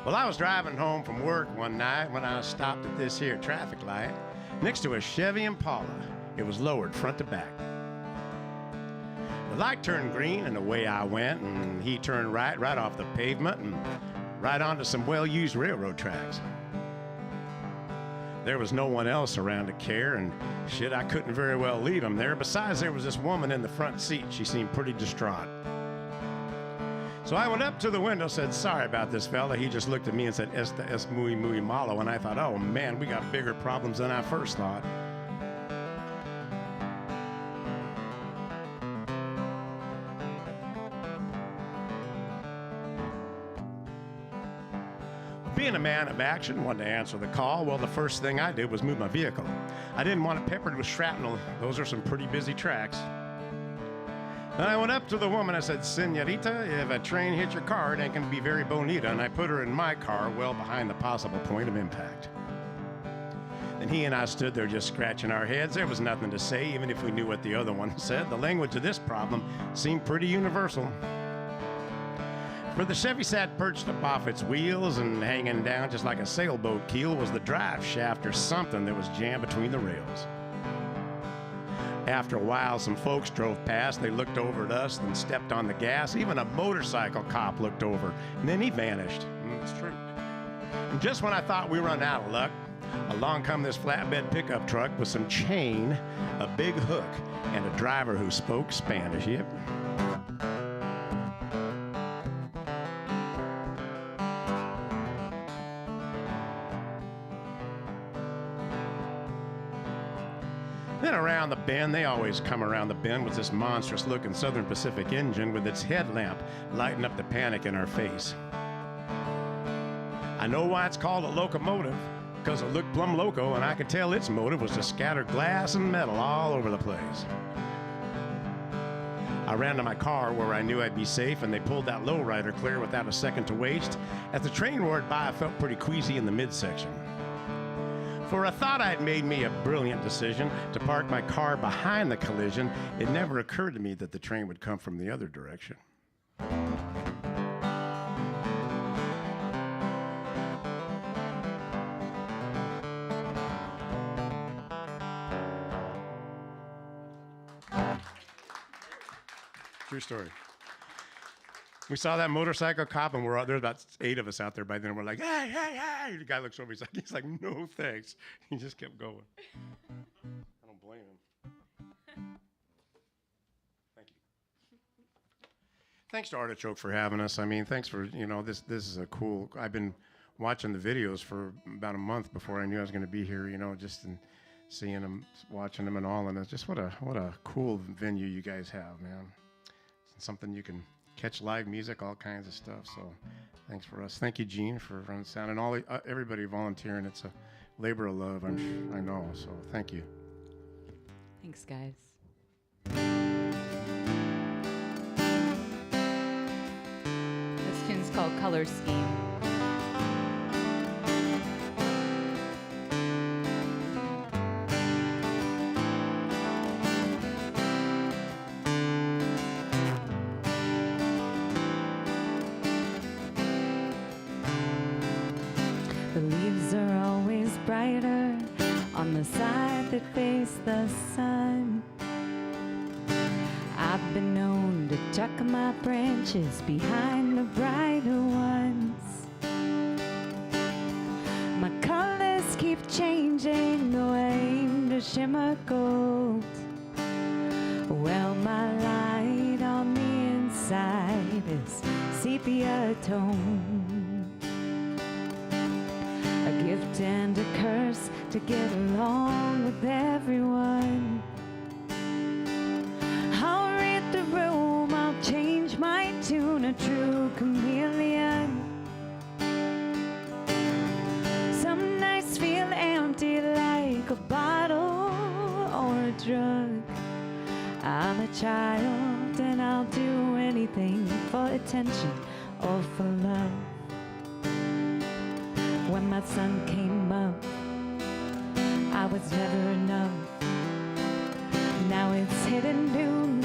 Well, I was driving home from work one night when I stopped at this here traffic light next to a Chevy Impala. It was lowered front to back. The light turned green, and away I went, and he turned right off the pavement and right onto some well-used railroad tracks. There was no one else around to care, and shit, I couldn't very well leave him there. Besides, there was this woman in the front seat. She seemed pretty distraught. So I went up to the window, said, sorry about this fella. He just looked at me and said, es muy, muy malo. And I thought, oh, man, we got bigger problems than I first thought. Being a man of action, wanted to answer the call. Well, the first thing I did was move my vehicle. I didn't want it peppered with shrapnel. Those are some pretty busy tracks. Then I went up to the woman. I said, Senorita, if a train hit your car, it ain't going to be very bonita. And I put her in my car well behind the possible point of impact. Then he and I stood there just scratching our heads. There was nothing to say, even if we knew what the other one said. The language of this problem seemed pretty universal. For the Chevy sat perched up off its wheels, and hanging down just like a sailboat keel was the drive shaft or something that was jammed between the rails. After a while, some folks drove past. They looked over at us, then stepped on the gas. Even a motorcycle cop looked over, and then he vanished. It's true. And just when I thought we run out of luck, along come this flatbed pickup truck with some chain, a big hook, and a driver who spoke Spanish. Yep. Then around the bend, they always come around the bend with this monstrous-looking Southern Pacific engine with its headlamp lighting up the panic in our face. I know why it's called a locomotive, because it looked plumb loco, and I could tell its motive was to scatter glass and metal all over the place. I ran to my car where I knew I'd be safe, and they pulled that lowrider clear without a second to waste. As the train roared by, I felt pretty queasy in the midsection. For I thought I'd made me a brilliant decision to park my car behind the collision. It never occurred to me that the train would come from the other direction. True story. We saw that motorcycle cop, and there's about 8 of us out there by then. We're like, hey, hey, hey. The guy looks over, he's like, no thanks. He just kept going. I don't blame him. Thank you. Thanks to Artichoke for having us. I mean, thanks for, this is a cool, I've been watching the videos for about a month before I knew I was going to be here, just in seeing them, watching them and all. And it's just what a cool venue you guys have, man. It's something you can catch live music, all kinds of stuff. So thanks for us. Thank you, Gene, for running sound, and all everybody volunteering. It's a labor of love, I know. So thank you. Thanks, guys. This tune's called Color Scheme. The leaves are always brighter on the side that face the sun. I've been known to tuck my branches behind the brighter ones. My colors keep changing the way to shimmer gold. Well, my light on the inside is sepia tone. A gift and a curse to get along with everyone. I'll read the room, I'll change my tune, a true chameleon. Some nights feel empty like a bottle or a drug. I'm a child and I'll do anything for attention or for love. When my sun came up, I was never enough. Now it's hitting noon.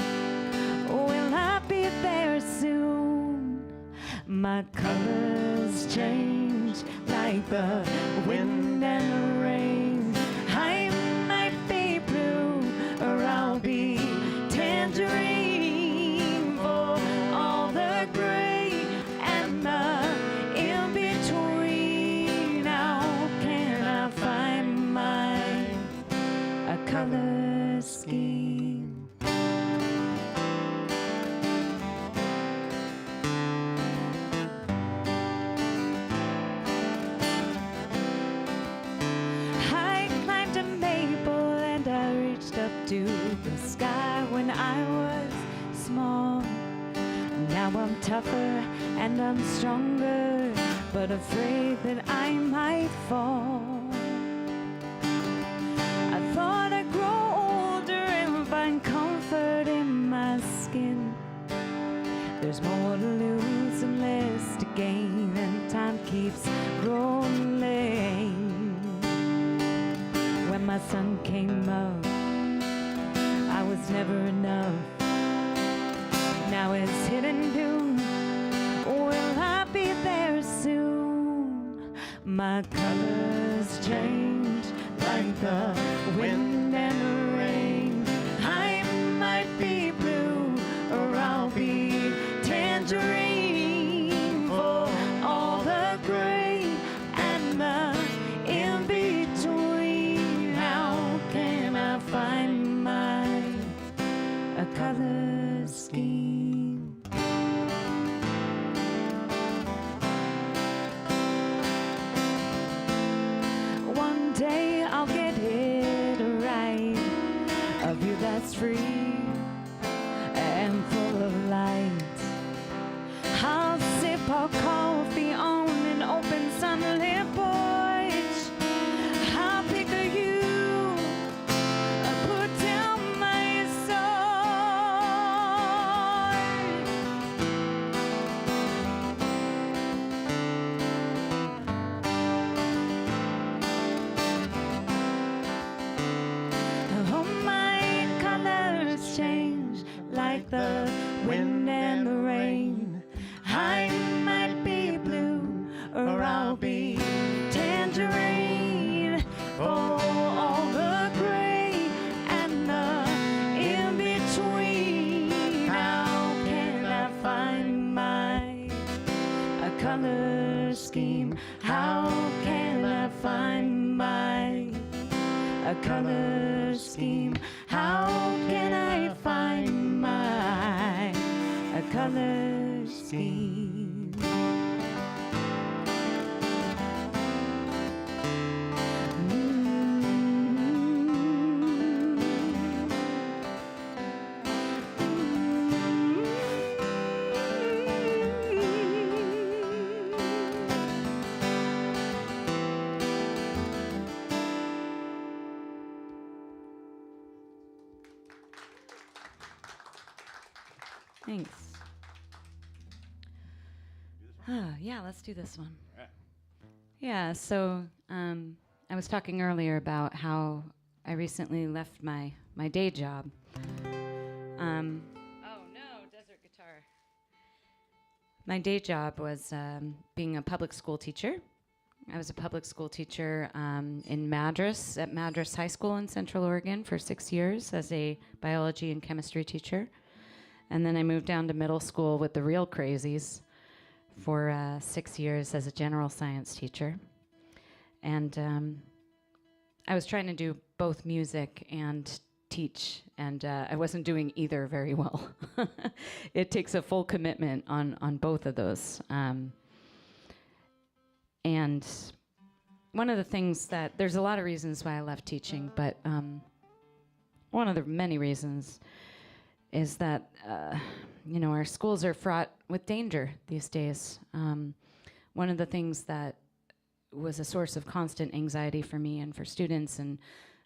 Will I be there soon? My colors change like the wind and the rain. I might be blue or I'll be tangerine. For all the gray and the in-between, how can I find mine? A color scheme. I climbed a maple and I reached up to the sky when I was small. Now I'm tougher and I'm stronger, but afraid that I might fall. I thought I'd grow older and find comfort in my skin. There's more to lose and less to gain, and time keeps rolling. When my sun came up, I was never enough. Now it's hitting noon. Will My colors change like the wind and the rain. I might be blue or I'll be tangerine. For all the gray and the in-between, how can I find my color scheme? One day I'll get it right, a view that's free and full of light. I'll sip a coffee on an open sunlit porch. I'll pick a hue, put down my sword. Oh, my colors change like the wind and the rain. I might be blue or I'll be tangerine. For all the gray and the in-between, how can I find my color scheme? How can I find my color scheme? How can I find my color scheme? Thanks. Yeah, let's do this one. Yeah, so I was talking earlier about how I recently left my day job. Oh no, desert guitar. My day job was being a public school teacher. I was a public school teacher in Madras, at Madras High School in Central Oregon for 6 years as a biology and chemistry teacher. And then I moved down to middle school with the real crazies for 6 years as a general science teacher. And I was trying to do both music and teach, and I wasn't doing either very well. It takes a full commitment on both of those. And one of the things that, there's a lot of reasons why I left teaching, but one of the many reasons is that, our schools are fraught with danger these days. One of the things that was a source of constant anxiety for me and for students, and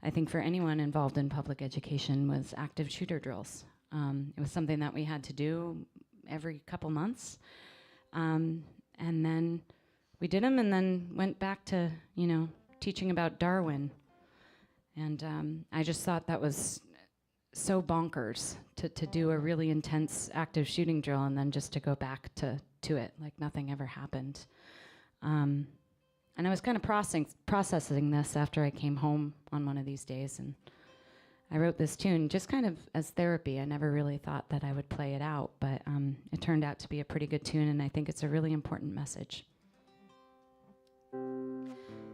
I think for anyone involved in public education, was active shooter drills. It was something that we had to do every couple months. And then we did them and then went back to, teaching about Darwin. And I just thought that was so bonkers to do a really intense active shooting drill and then just to go back to it like nothing ever happened. And I was kind of processing this after I came home on one of these days, and I wrote this tune just kind of as therapy. I never really thought that I would play it out, but it turned out to be a pretty good tune, and I think it's a really important message.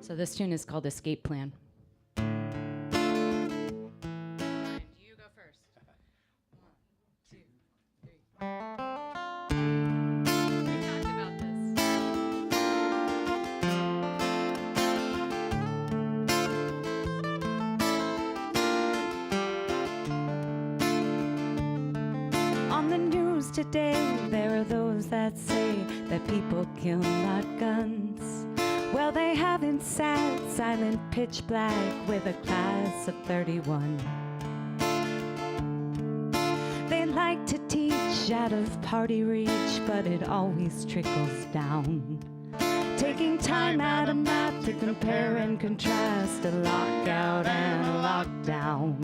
So this tune is called Escape Plan. You go first. 1, 2, 3. We talked about this. On the news today, there are those that say that people kill not guns. Well, they haven't sat silent pitch black with a class of 31. They like to teach out of party reach, but it always trickles down. Taking time out of math to compare and contrast a lockout and a lockdown.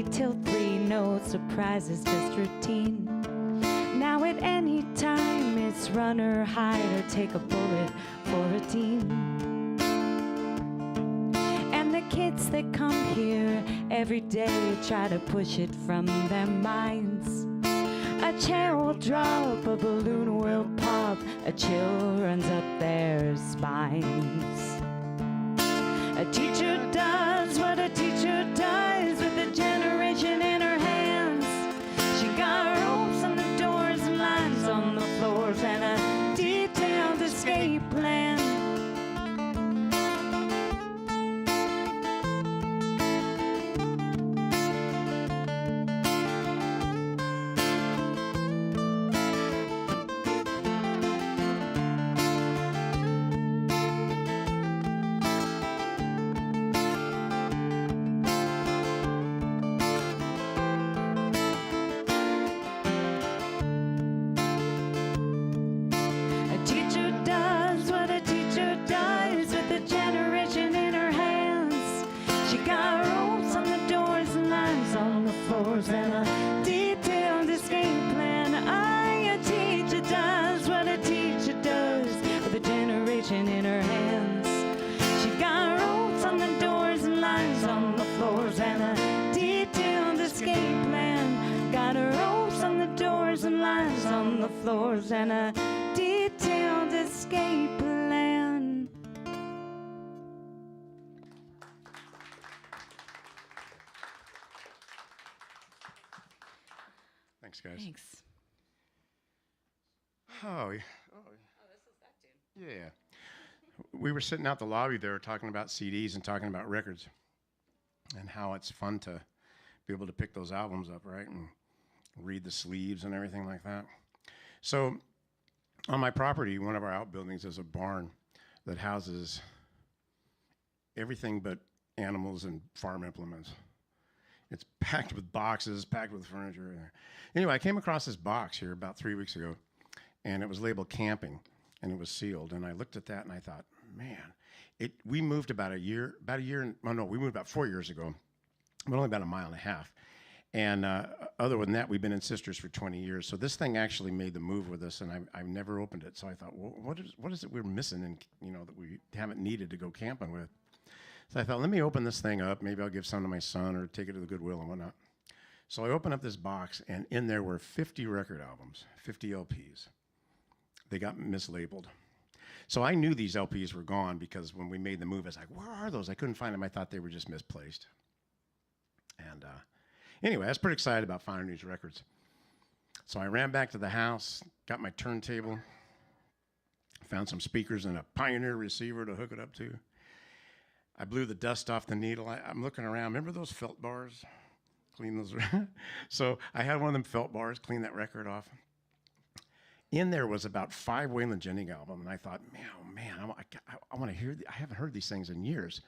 8 till 3, no surprises, just routine. Now at any time it's run or hide or take a bullet for a team. And the kids that come here every day try to push it from their minds. A chair will drop, a balloon will pop, a chill runs up their spines. A teacher does what a teacher does with a generation in her hands. She got ropes on the doors and lines on the floors and a detailed escape plan. And a detailed escape plan. A teacher does what a teacher does with a generation in her hands. She got ropes on the doors and lines on the floors and a detailed escape plan. Got ropes on the doors and lines on the floors and a detailed escape plan. Thanks, guys. Thanks. Oh, this is that tune. Yeah. We were sitting out the lobby there talking about CDs and talking about records and how it's fun to be able to pick those albums up, right, and read the sleeves and everything like that. So on my property, one of our outbuildings is a barn that houses everything but animals and farm implements. It's packed with boxes, packed with furniture. Anyway, I came across this box here about 3 weeks ago, and it was labeled camping, and it was sealed. And I looked at that, and I thought, man, we moved we moved about 4 years ago, but only about a mile and a half. And other than that, we've been in Sisters for 20 years. So this thing actually made the move with us, and I've never opened it. So I thought, well, what is it we're missing, and that we haven't needed to go camping with? So I thought, let me open this thing up. Maybe I'll give some to my son or take it to the Goodwill and whatnot. So I opened up this box, and in there were 50 record albums, 50 LPs. They got mislabeled. So I knew these LPs were gone because when we made the move, I was like, where are those? I couldn't find them. I thought they were just misplaced. And anyway, I was pretty excited about finding these records. So I ran back to the house, got my turntable, found some speakers and a Pioneer receiver to hook it up to. I blew the dust off the needle. I'm looking around. Remember those felt bars? Clean those. So I had one of them felt bars, clean that record off. In there was about 5 Waylon Jennings albums, and I thought, man, I want to hear. I haven't heard these things in years.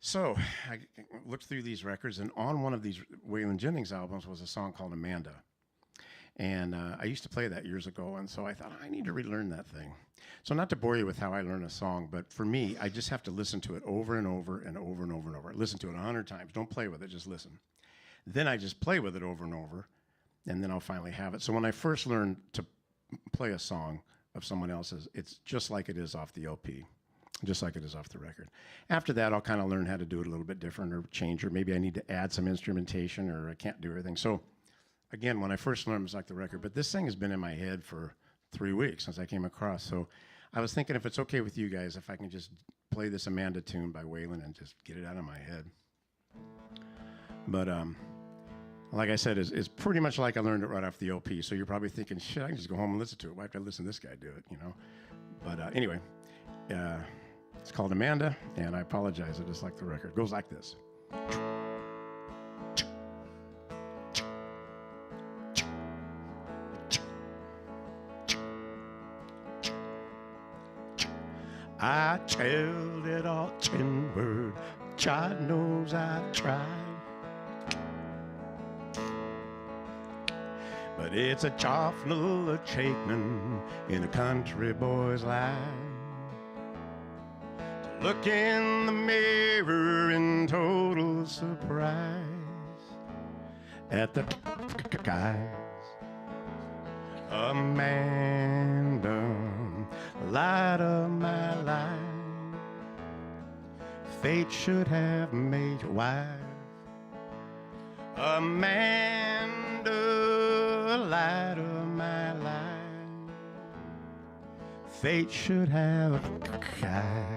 So I looked through these records, and on one of these Waylon Jennings albums was a song called Amanda. And I used to play that years ago, and so I thought, I need to relearn that thing. So not to bore you with how I learn a song, but for me, I just have to listen to it over and over and over and over and over. Listen to it 100 times. Don't play with it, just listen. Then I just play with it over and over, and then I'll finally have it. So when I first learned to play a song of someone else's, it's just like it is off the LP, just like it is off the record. After that, I'll kind of learn how to do it a little bit different or change, or maybe I need to add some instrumentation, or I can't do everything. So again, when I first learned, it was like the record, but this thing has been in my head for 3 weeks since I came across. So I was thinking, if it's okay with you guys, if I can just play this Amanda tune by Waylon and just get it out of my head. But like I said, it's pretty much like I learned it right off the LP. So you're probably thinking, shit, I can just go home and listen to it. Why have to listen to this guy do it, But anyway, it's called Amanda, and I apologize. I just like the record. It goes like this. I tell it all 10 word. God knows I try. But it's a awful achievement in a country boy's life to look in the mirror in total surprise at the skies. Amanda, light of my life, fate should have made you wife. Amanda, light of my life, fate should have guys.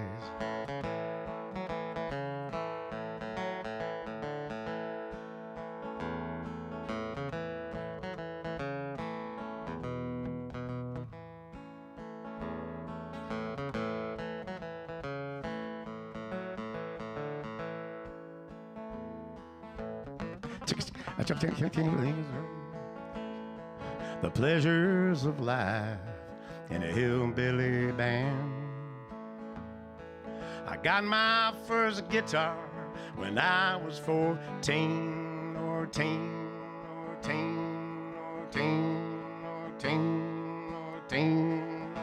The pleasures of life in a hillbilly band. I got my first guitar when I was 14 or 10 or 10 or 10 or 10 or 10.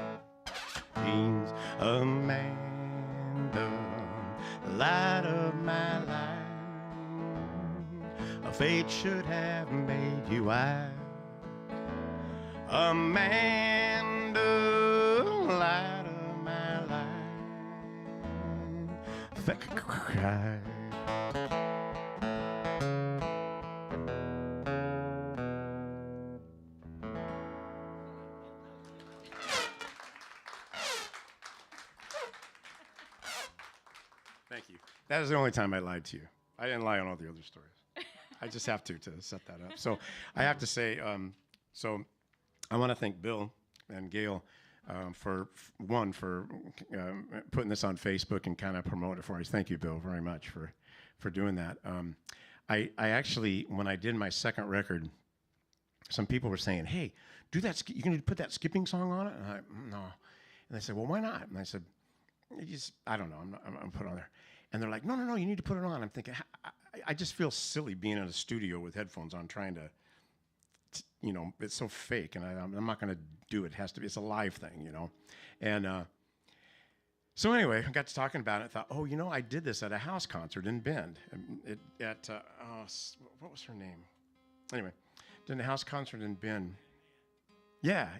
Teens, Amanda, light of my life. Fate should have made you wife. Amanda, light of my life. Thank you. That is the only time I lied to you. I didn't lie on all the other stories. I just have to set that up. So I have to say, so I want to thank Bill and Gail for putting this on Facebook and kind of promoting it for us. Thank you, Bill, very much for doing that. I actually, when I did my second record, some people were saying, "Hey, do that. You can put that skipping song on it?" And I no. And they said, "Well, why not?" And I said, "I don't know. I'm gonna put it on there." And they're like, "No, you need to put it on." I'm thinking, I just feel silly being in a studio with headphones on trying to, it's so fake, and I'm not going to do it. It has to be, it's a live thing, And so anyway, I got to talking about it. I thought, I did this at a house concert in Bend. What was her name? Anyway, did a house concert in Bend. Yeah.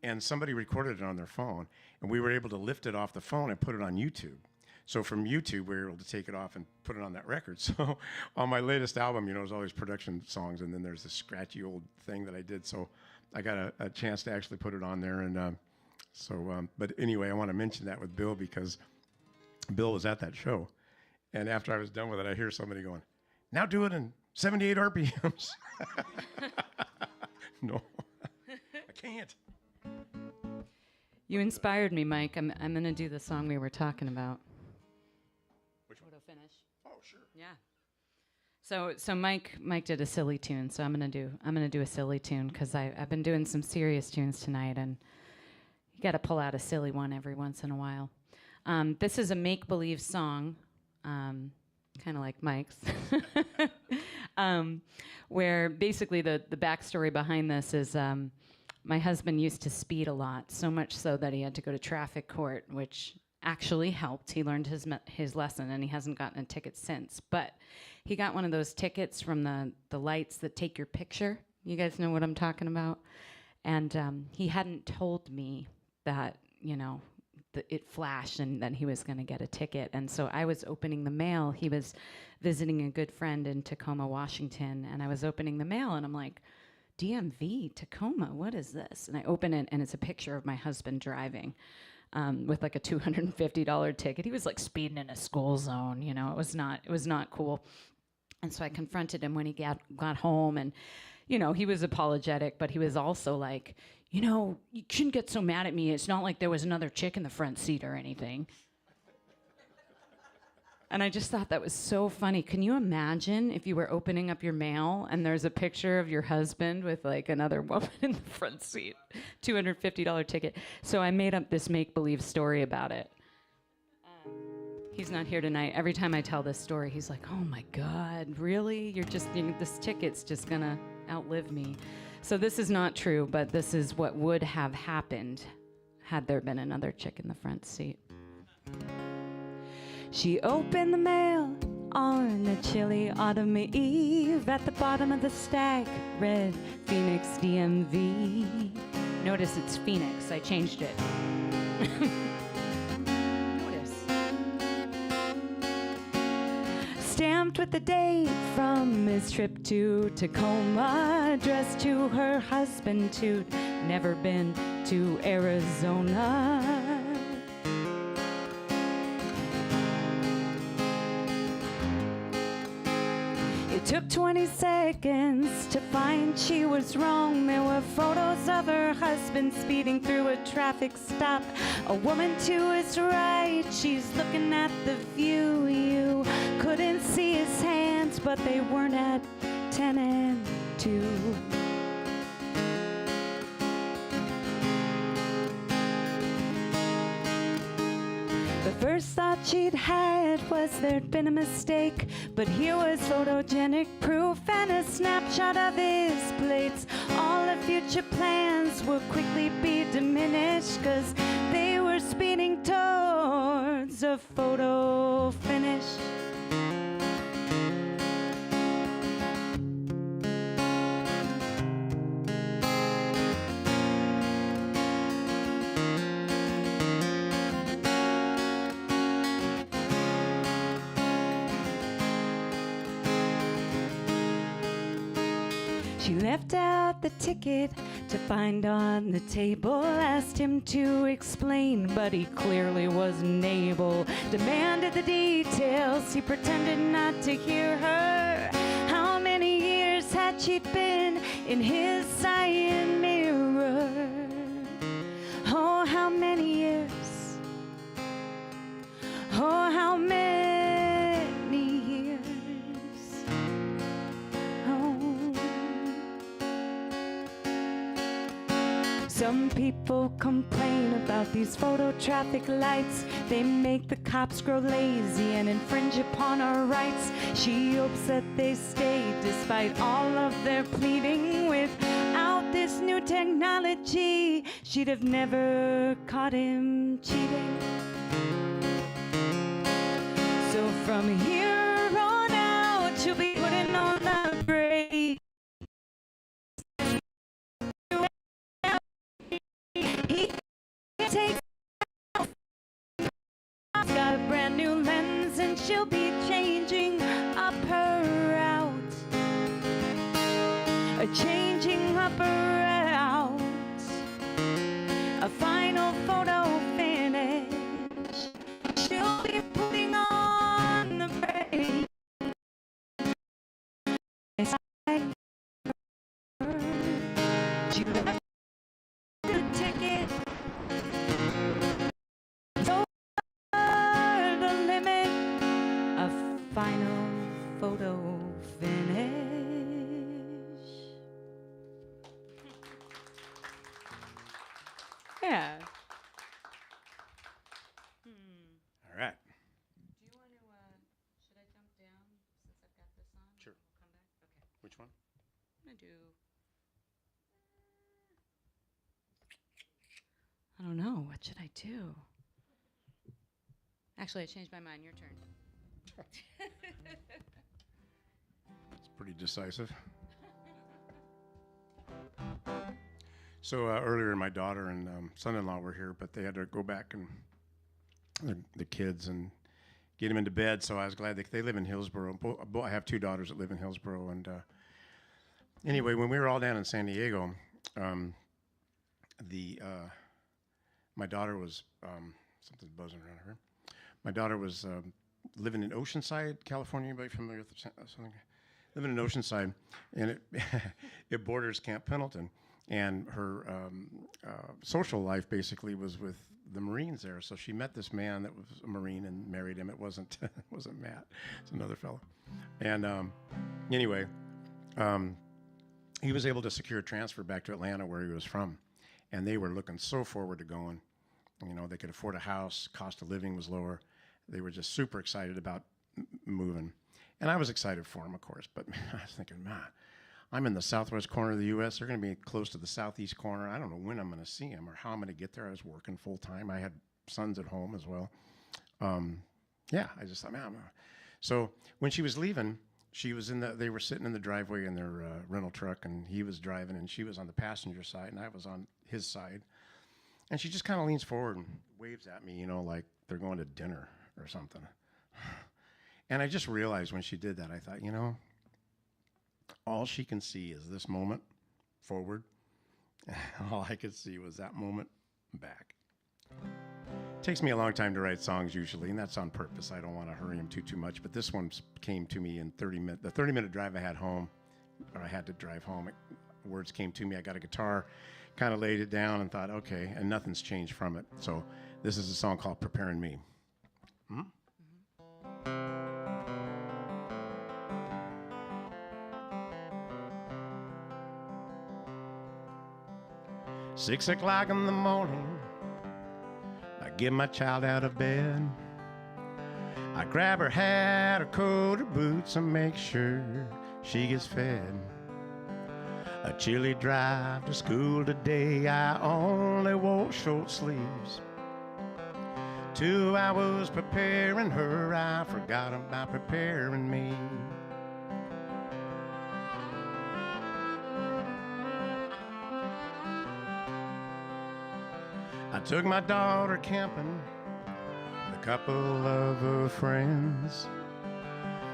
And somebody recorded it on their phone, and we were able to lift it off the phone and put it on YouTube. So from YouTube, we were able to take it off and put it on that record. So on my latest album, there's all these production songs, and then there's this scratchy old thing that I did. So I got a chance to actually put it on there. And but anyway, I want to mention that with Bill because Bill was at that show. And after I was done with it, I hear somebody going, "Now do it in 78 RPMs. No, I can't. You inspired me, Mike. I'm going to do the song we were talking about. Photo finish. Oh, sure. Yeah. So Mike did a silly tune, so I'm gonna do a silly tune because I've been doing some serious tunes tonight, and you got to pull out a silly one every once in a while. This is a make-believe song, kind of like Mike's, where basically the backstory behind this is my husband used to speed a lot, so much so that he had to go to traffic court, which actually helped. He learned his lesson, and he hasn't gotten a ticket since. But he got one of those tickets from the lights that take your picture. You guys know what I'm talking about? And he hadn't told me that, it flashed and that he was going to get a ticket. And so I was opening the mail. He was visiting a good friend in Tacoma, Washington, and I was opening the mail, and I'm like, DMV, Tacoma, what is this? And I open it, and it's a picture of my husband driving. With like a $250 ticket. He was like speeding in a school zone, it was not cool. And so I confronted him when he got home, and, he was apologetic, but he was also like, you shouldn't get so mad at me. It's not like there was another chick in the front seat or anything. And I just thought that was so funny. Can you imagine if you were opening up your mail and there's a picture of your husband with like another woman in the front seat, $250 ticket? So I made up this make-believe story about it. He's not here tonight. Every time I tell this story, he's like, "Oh my God, really? This ticket's just gonna outlive me." So this is not true, but this is what would have happened had there been another chick in the front seat. She opened the mail on a chilly autumn eve at the bottom of the stack read Phoenix DMV. Notice it's Phoenix. I changed it. Notice. Stamped with the date from his trip to Tacoma, addressed to her husband who'd never been to Arizona. It took 20 seconds to find she was wrong. There were photos of her husband speeding through a traffic stop. A woman to his right, she's looking at the view. You couldn't see his hands, but they weren't at 10 and 2. The first thought she'd had was there'd been a mistake, but here was photogenic proof and a snapshot of his plates. All her future plans would quickly be diminished, 'cause they were speeding towards a photo finish. She left out the ticket to find on the table, asked him to explain, but he clearly wasn't able. Demanded the details, he pretended not to hear her. How many years had she been in his cyan mirror? Oh, how many years? Oh, how many years? Oh. Some people complain about these photo traffic lights. They make the cops grow lazy and infringe upon our rights. She hopes that they stay despite all of their pleading. Without this new technology, she'd have never caught him cheating. So from here on out, she'll be putting on the brakes. He takes off. She's got a brand new lens and she'll be changing up her route. Changing up her route. A final photo finish. She'll be putting on the brakes. The ticket over the limit. A final photo finish. Yeah. All right. Do you want to, should I jump down since I've got this on? Sure. We'll come back? Okay. Which one? I'm going to do, I don't know. What should I do? Actually, I changed my mind. Your turn. It's pretty decisive. So earlier, my daughter and son-in-law were here, but they had to go back and the kids and get them into bed. So I was glad they live in Hillsboro. I have two daughters that live in Hillsboro, and anyway, when we were all down in San Diego, my daughter was something's buzzing around her. My daughter was living in Oceanside, California. Anybody familiar with something? Living in Oceanside, and it it borders Camp Pendleton. And her social life basically was with the Marines there. So she met this man that was a Marine and married him. It wasn't wasn't Matt. It's another fellow. And anyway, he was able to secure a transfer back to Atlanta where he was from. And they were looking so forward to going. You know, they could afford a house. Cost of living was lower. They were just super excited about moving. And I was excited for him, of course. But I was thinking, man, I'm in the southwest corner of the U.S. They're going to be close to the southeast corner. I don't know when I'm going to see him or how I'm going to get there. I was working full time. I had sons at home as well. Yeah, I just thought, man, So when she was leaving, they were sitting in the driveway in their rental truck, and he was driving, and she was on the passenger side, and I was on his side. And she just kind of leans forward and waves at me, you know, like they're going to dinner or something. And I just realized when she did that, I thought, you know, all she can see is this moment forward. All I could see was that moment back. It takes me a long time to write songs usually, and that's on purpose. I don't want to hurry them too much, but this one came to me in 30 minutes. The 30-minute drive I had home, or I had to drive home, words came to me. I got a guitar, kind of laid it down and thought, okay, and nothing's changed from it. So this is a song called Preparing Me. 6 o'clock in the morning, I get my child out of bed. I grab her hat, her coat, her boots, and make sure she gets fed. A chilly drive to school today, I only wore short sleeves. 2 hours preparing her, I forgot about preparing me. I took my daughter camping with a couple of her friends.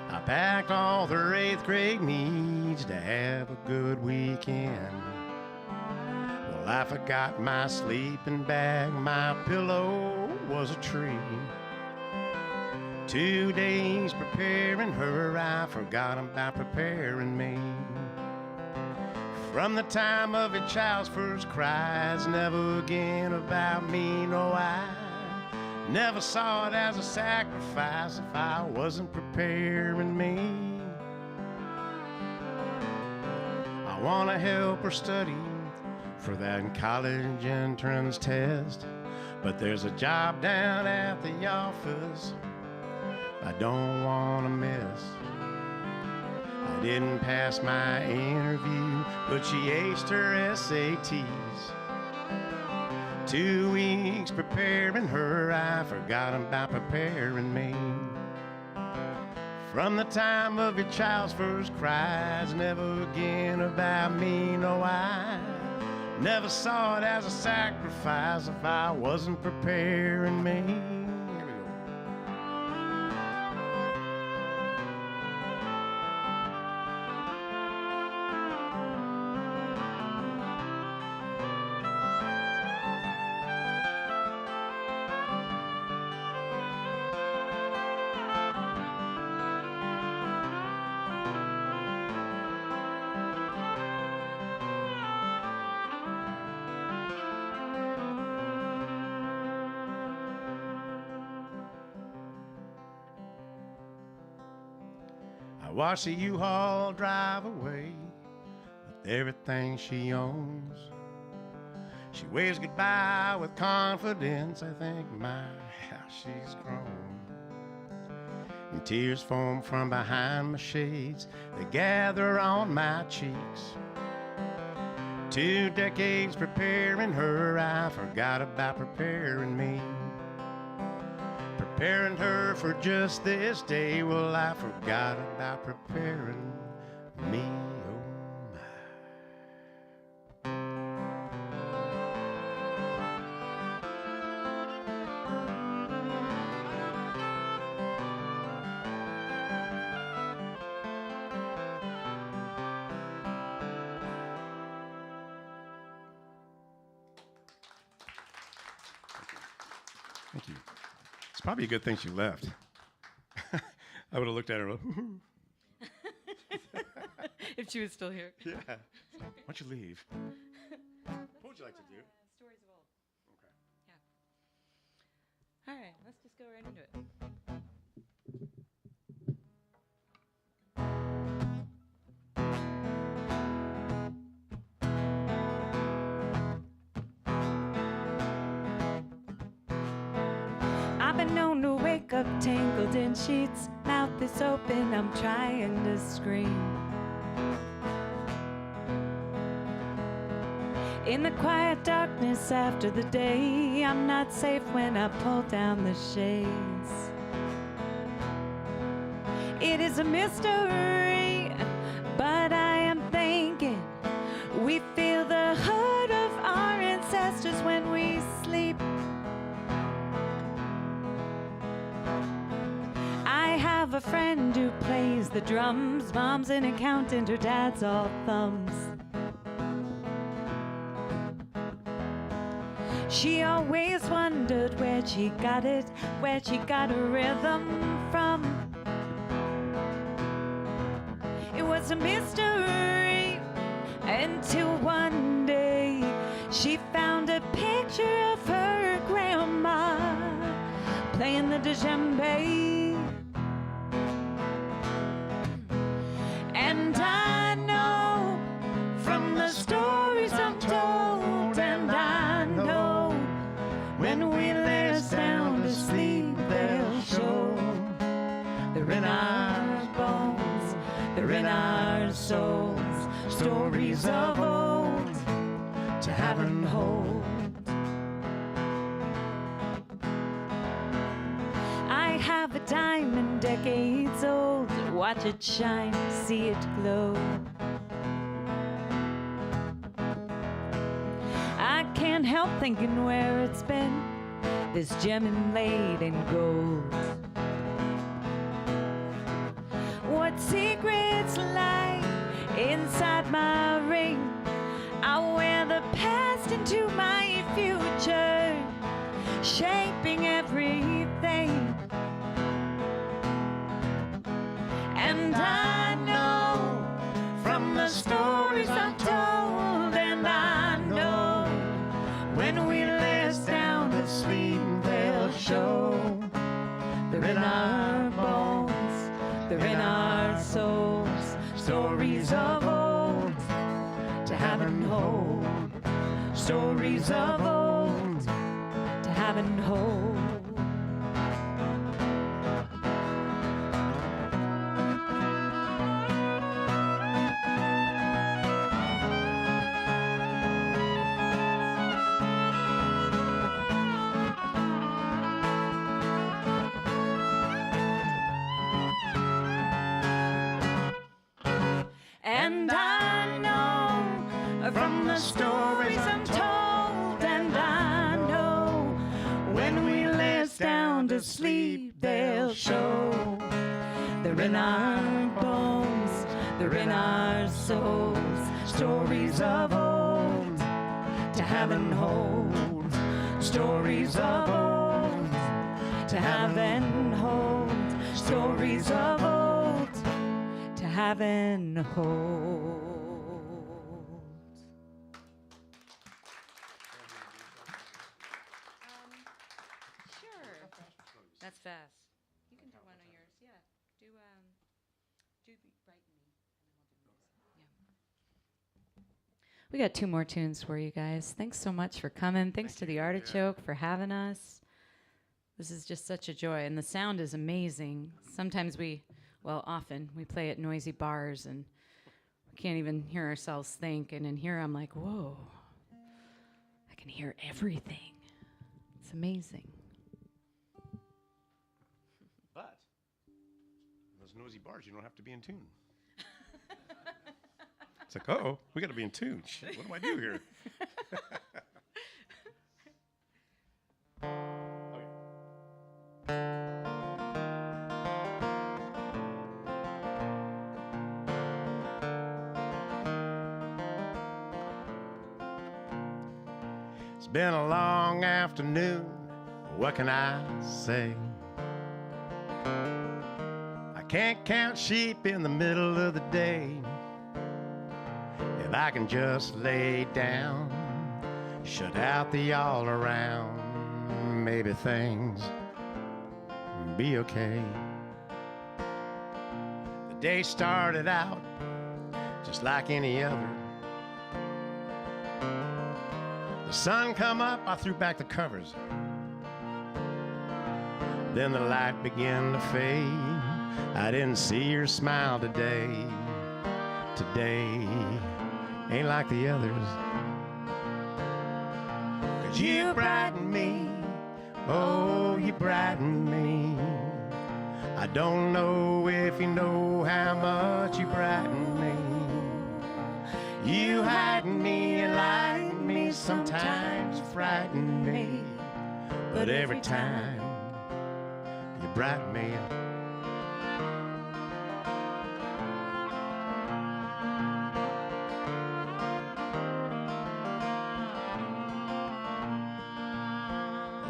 I packed all their 8th grade needs to have a good weekend. Well, I forgot my sleeping bag, my pillow was a tree. 2 days preparing her, I forgot about preparing me. From the time of a child's first cries, never again about me, no, I never saw it as a sacrifice if I wasn't preparing me. I want to help her study for that college entrance test, but there's a job down at the office I don't want to miss. I didn't pass my interview, but she aced her SATs. 2 weeks preparing her, I forgot about preparing me. From the time of your child's first cries, never again about me, no, I never saw it as a sacrifice if I wasn't preparing me. Here we go. I watch the U-Haul drive away with everything she owns. She waves goodbye with confidence. I think, my, how she's grown. And tears foam from behind my shades. They gather on my cheeks. 2 decades preparing her, I forgot about preparing me. Preparing her for just this day, well, I forgot about preparing me. Oh Thank you. It's probably a good thing she left. I would have looked at her like, If she was still here. yeah. Why don't you leave? What would you like to do? Stories of old. Okay. Yeah. All right, let's just go right into it. I've been known to wake up tangled in sheets, mouth is open, I'm trying to scream. In the quiet darkness after the day, I'm not safe when I pull down the shades. It is a mystery, but I am thinking we feel the hurt of our ancestors when we sleep. I have a friend who plays the drums. Mom's an accountant, her dad's all thumbs. She always wondered where she got it, where she got her rhythm from. It was a mystery until one day she found a picture of her grandma playing the djembe. And I know from the stories I'm told, and I know when we lay us down to sleep, they'll show. They're in our bones, they're in our souls, stories of old to have and hold. I have a diamond decades old, watch it shine, see it glow. I can't help thinking where it's been, this gem inlaid in gold. What secrets lie inside my ring? I'll wear the past into my future, shaping everything. And I know from the stories I'm told, and I know when we lay us down to sleep, they'll show. They're in our bones, they're in our souls, stories of old to have and hold, stories of old to have and hold. And I know from the stories I'm told, and I know when we lay us down to sleep, they'll show. They're in our bones, they're in our souls, stories of old to have and hold, stories of old to have and hold, stories of old to have and hold. Sure. That's fast. You can do one of yours. Yeah. Do Brighten Me. Yeah. We got 2 more tunes for you guys. Thanks so much for coming. Thanks to the Artichoke for having us. This is just such a joy, and the sound is amazing. Sometimes often we play at noisy bars and we can't even hear ourselves think, and in here I'm like, whoa, I can hear everything. It's amazing. But those noisy bars, you don't have to be in tune. It's like, uh-oh, we got to be in tune. Shit, what do I do here? It's been a long afternoon, what can I say? I can't count sheep in the middle of the day. If I can just lay down, shut out the all around, maybe things be okay. The day started out just like any other. The sun come up, I threw back the covers. Then the light began to fade. I didn't see your smile today. Today ain't like the others. 'Cause you brighten me, oh, you brighten me. I don't know if you know how much you brighten me. You heighten me, enlighten me, sometimes frighten me. But every time you brighten me up.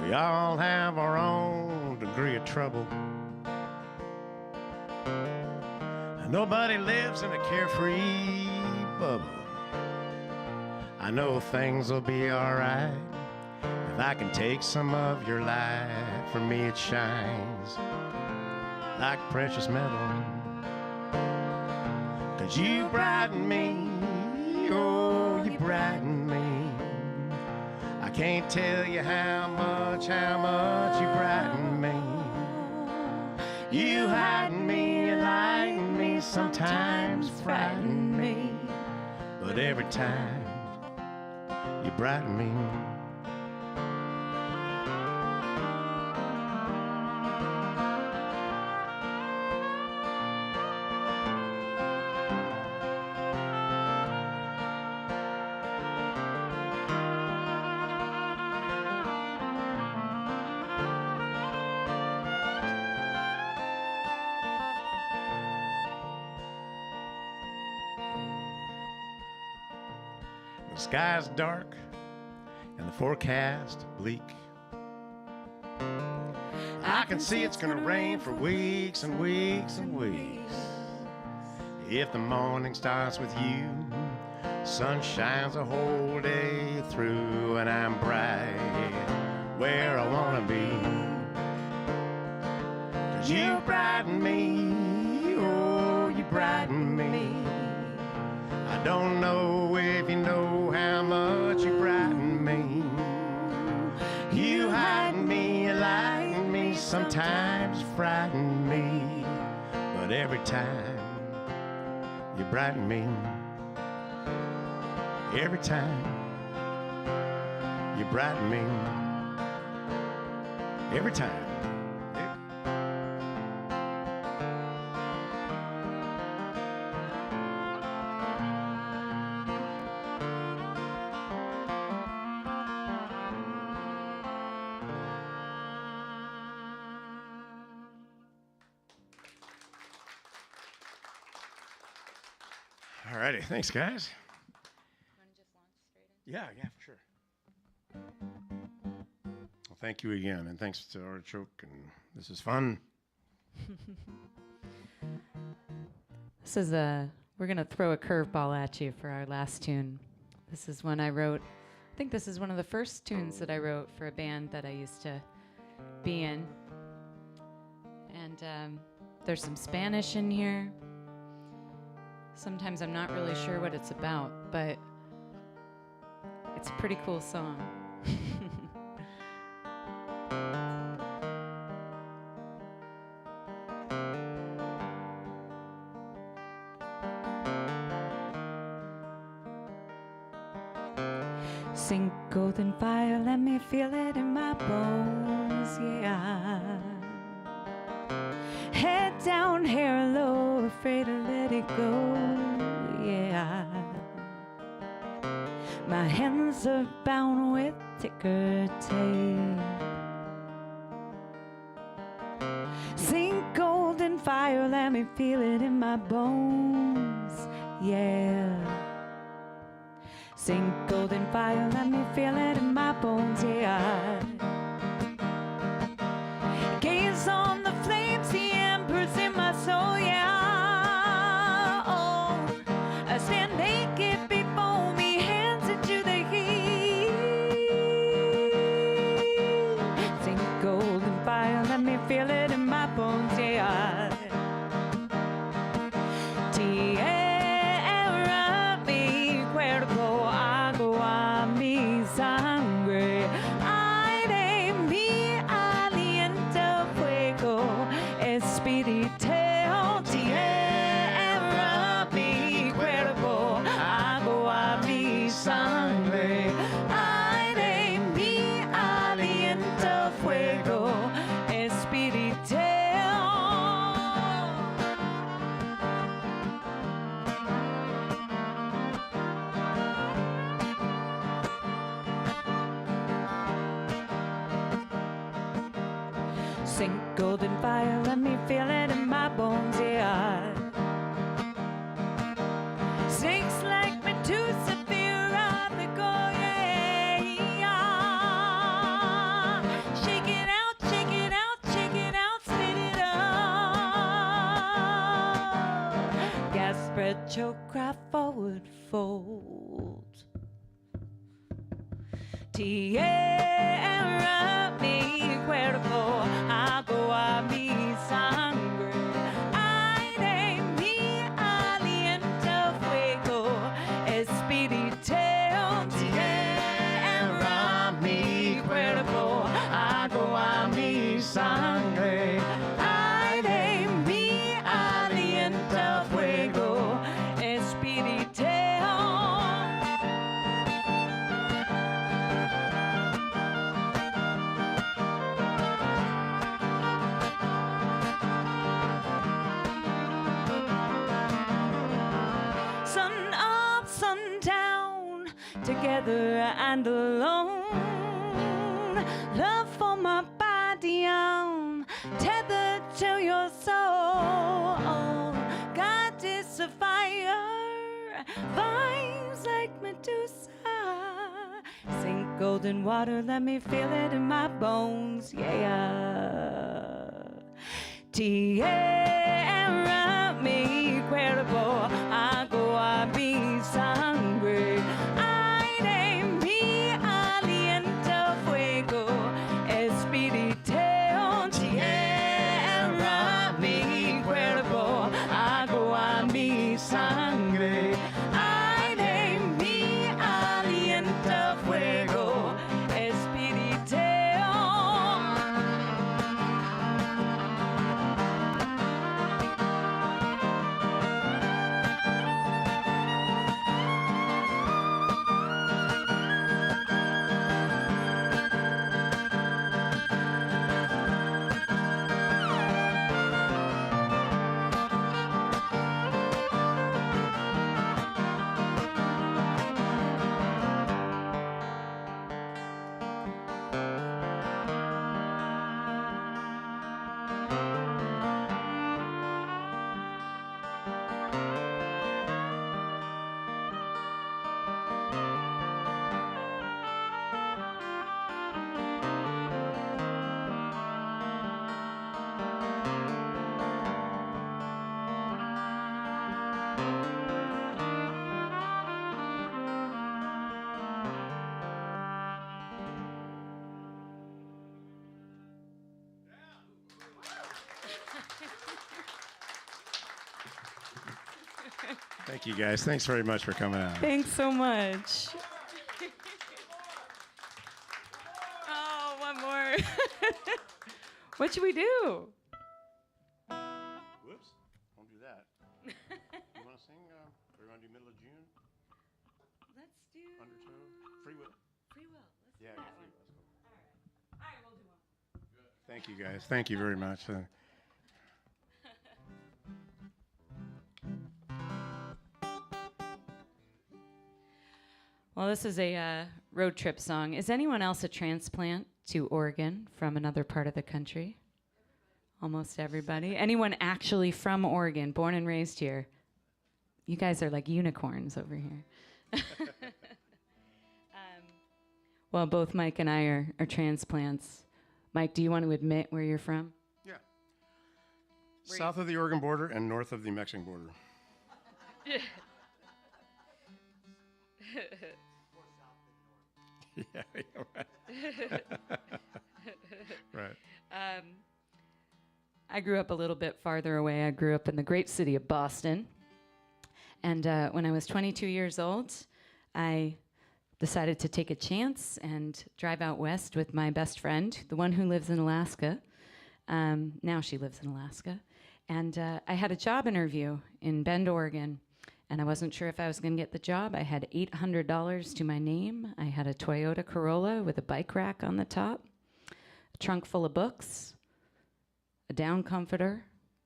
We all have our own degree of trouble. And nobody lives in a carefree bubble. I know things will be alright if I can take some of your light. For me it shines like precious metal. 'Cause you brighten me, oh, you brighten me. I can't tell you how much you brighten me. You heighten me, enlighten me, sometimes frighten me. But every time you brighten me. The sky's dark and the forecast bleak. I can see it's gonna rain for weeks and weeks and weeks. If the morning starts with you, sun shines a whole day through, and I'm bright where I wanna be. 'Cause you brighten me, oh, you brighten me. I don't know if you know how much you brighten me. You heighten me, enlighten me, sometimes frighten me. But every time you brighten me, every time you brighten me, every time. All righty, thanks, guys. Yeah, for sure. Well, thank you again, and thanks to Artichoke, and this is fun. This is we're gonna throw a curveball at you for our last tune. This is one I wrote. I think this is one of the first tunes that I wrote for a band that I used to be in. And there's some Spanish in here. Sometimes I'm not really sure what it's about, but it's a pretty cool song. Sink golden fire, let me feel it in my bones, yeah. Head down, hair low, afraid to let it go, yeah. My hands are bound with ticker tape. Sink golden fire, let me feel it in my bones, yeah. Sink golden fire, let me feel it in my bones, yeah. Gaze on the flames, the embers in my soul, yeah. Oh, I stand naked before me, hands into the heat. Sink golden fire, let me feel it in my bones, yeah. Tierra, mi cuerpo, agua, mi sangre, aire, mi aliento, fuego, Sink golden fire, let me feel it in my bones, yeah. Snakes like Medusa, fear of the goal, yeah. Shake it out, shake it out, shake it out, spit it out. Gas spread, choke, cry forward, fold. Tierra, mi cuerpo, agua, mi sangre. Aire, mi aliento, fuego, espíritu. Tierra, mi cuerpo, agua, mi sangre. Aire, mi aliento, fuego, espíritu. Sun up, sun down, together and alone. Love for my body, I'm tethered to your soul. God is a fire, vibes like Medusa. Sink golden water, let me feel it in my bones, yeah. Tierra, mi cuerpo, agua, mi sangre. Aire, mi aliento, fuego, espíritu. Tierra, mi cuerpo, agua, mi sangre. Aire, mi aliento, fuego, espíritu. Thank you, guys. Thanks very much for coming out. Thanks so much. Oh, one more. What should we do? Whoops. Don't do that. You want to sing? Or you want to do middle of June? Let's do Undertow? Free Will? Free Will. Let's Yeah, do that Free one. Will. Let's go. All right, we'll do one. Thank you, guys. Thank you very much. Well, this is a road trip song. Is anyone else a transplant to Oregon from another part of the country? Almost everybody. Anyone actually from Oregon, born and raised here? You guys are like unicorns over here. Well, both Mike and I are transplants. Mike, do you want to admit where you're from? Yeah. South of the Oregon border and north of the Mexican border. Yeah, right. Right. I grew up a little bit farther away. I grew up in the great city of Boston. And when I was 22 years old, I decided to take a chance and drive out west with my best friend, the one who lives in Alaska. Now she lives in Alaska. And I had a job interview in Bend, Oregon. And I wasn't sure if I was going to get the job. I had $800 to my name. I had a Toyota Corolla with a bike rack on the top, a trunk full of books, a down comforter,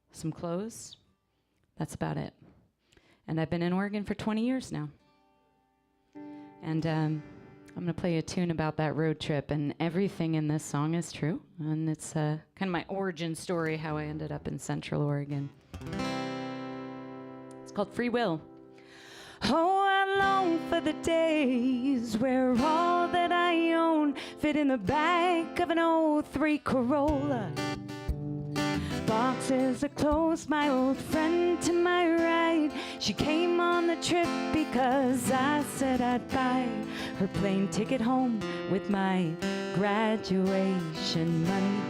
some clothes. That's about it. And I've been in Oregon for 20 years now. And I'm going to play a tune about that road trip, and everything in this song is true. And it's kind of my origin story, how I ended up in Central Oregon. It's called Free Will. Oh, I long for the days where all that I own fit in the back of an '03 Corolla. Boxes of clothes, my old friend to my right. She came on the trip because I said I'd buy her plane ticket home with my graduation money.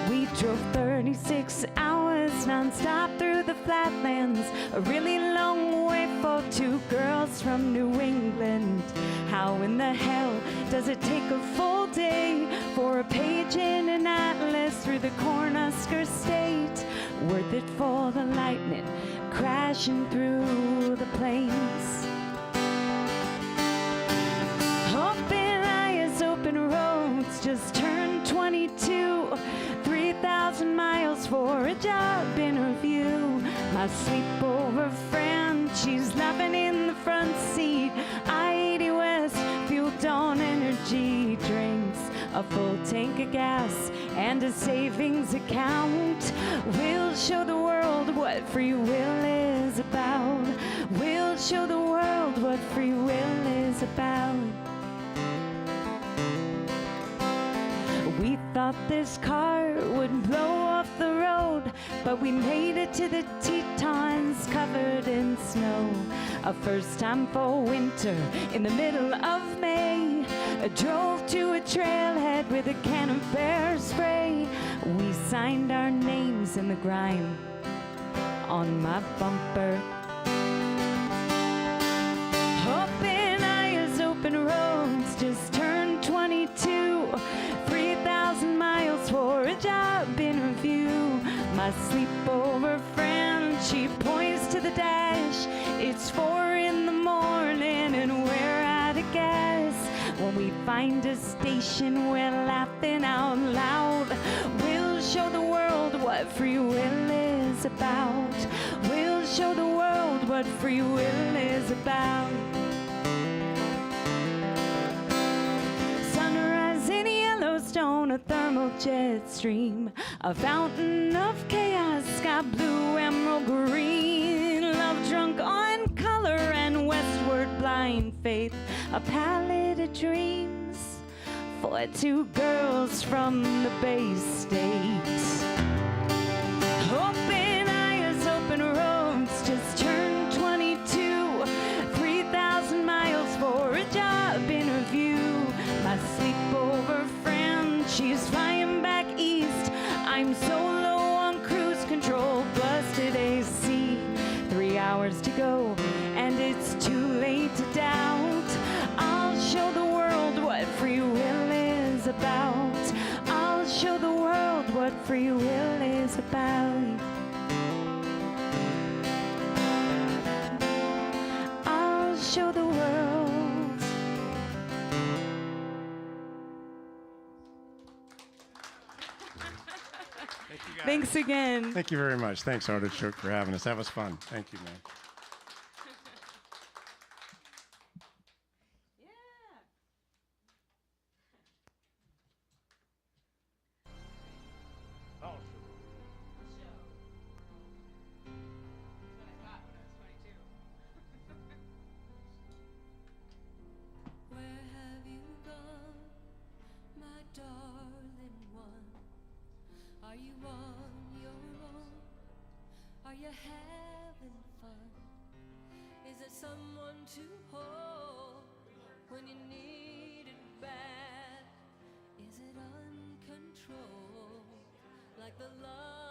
We drove 36 hours non-stop through the flatlands, a really long way for two girls from New England. How in the hell does it take a full day for a page in an atlas through the Cornhusker State? Worth it for the lightning crashing through the plains. Open eyes, open roads, just turned 22. 3,000 miles for a job interview. My sleepover friend, she's laughing in the front seat. I-80 West, fueled on energy drinks, a full tank of gas, and a savings account. We'll show the world what free will is about. We'll show the world what free will is about. We thought this car would blow off the road, but we made it to the Tetons covered in snow. A first time for winter in the middle of May. I drove to a trailhead with a can of bear spray. We signed our names in the grime on my bumper. Open eyes, open roads, just turned 22. 3,000 miles for a job interview. My sleepover friend, she points to the dash. It's 4 in the morning and we're out of gas. When we find a station, we're laughing out loud. We'll show the world what free will is about. We'll show the world what free will is about. Stone, a thermal jet stream, a fountain of chaos, sky blue, emerald green, love drunk on color and westward blind faith, a palette of dreams for two girls from the Bay State. Open eyes, open roads, just turned 22, 3,000 miles for a job interview. My sleepover friend, she's flying back east. I'm so low on cruise control, busted AC. 3 hours to go, and it's too late to doubt. I'll show the world what free will is about. I'll show the world what free will is about. I'll show the world. Thanks again. Thank you very much. Thanks, Artichoke, for having us. That was fun. Thank you, man. Where have you gone, my darling one? Are you on your own? Are you having fun? Is there someone to hold when you need it bad? Is it uncontrolled, like the love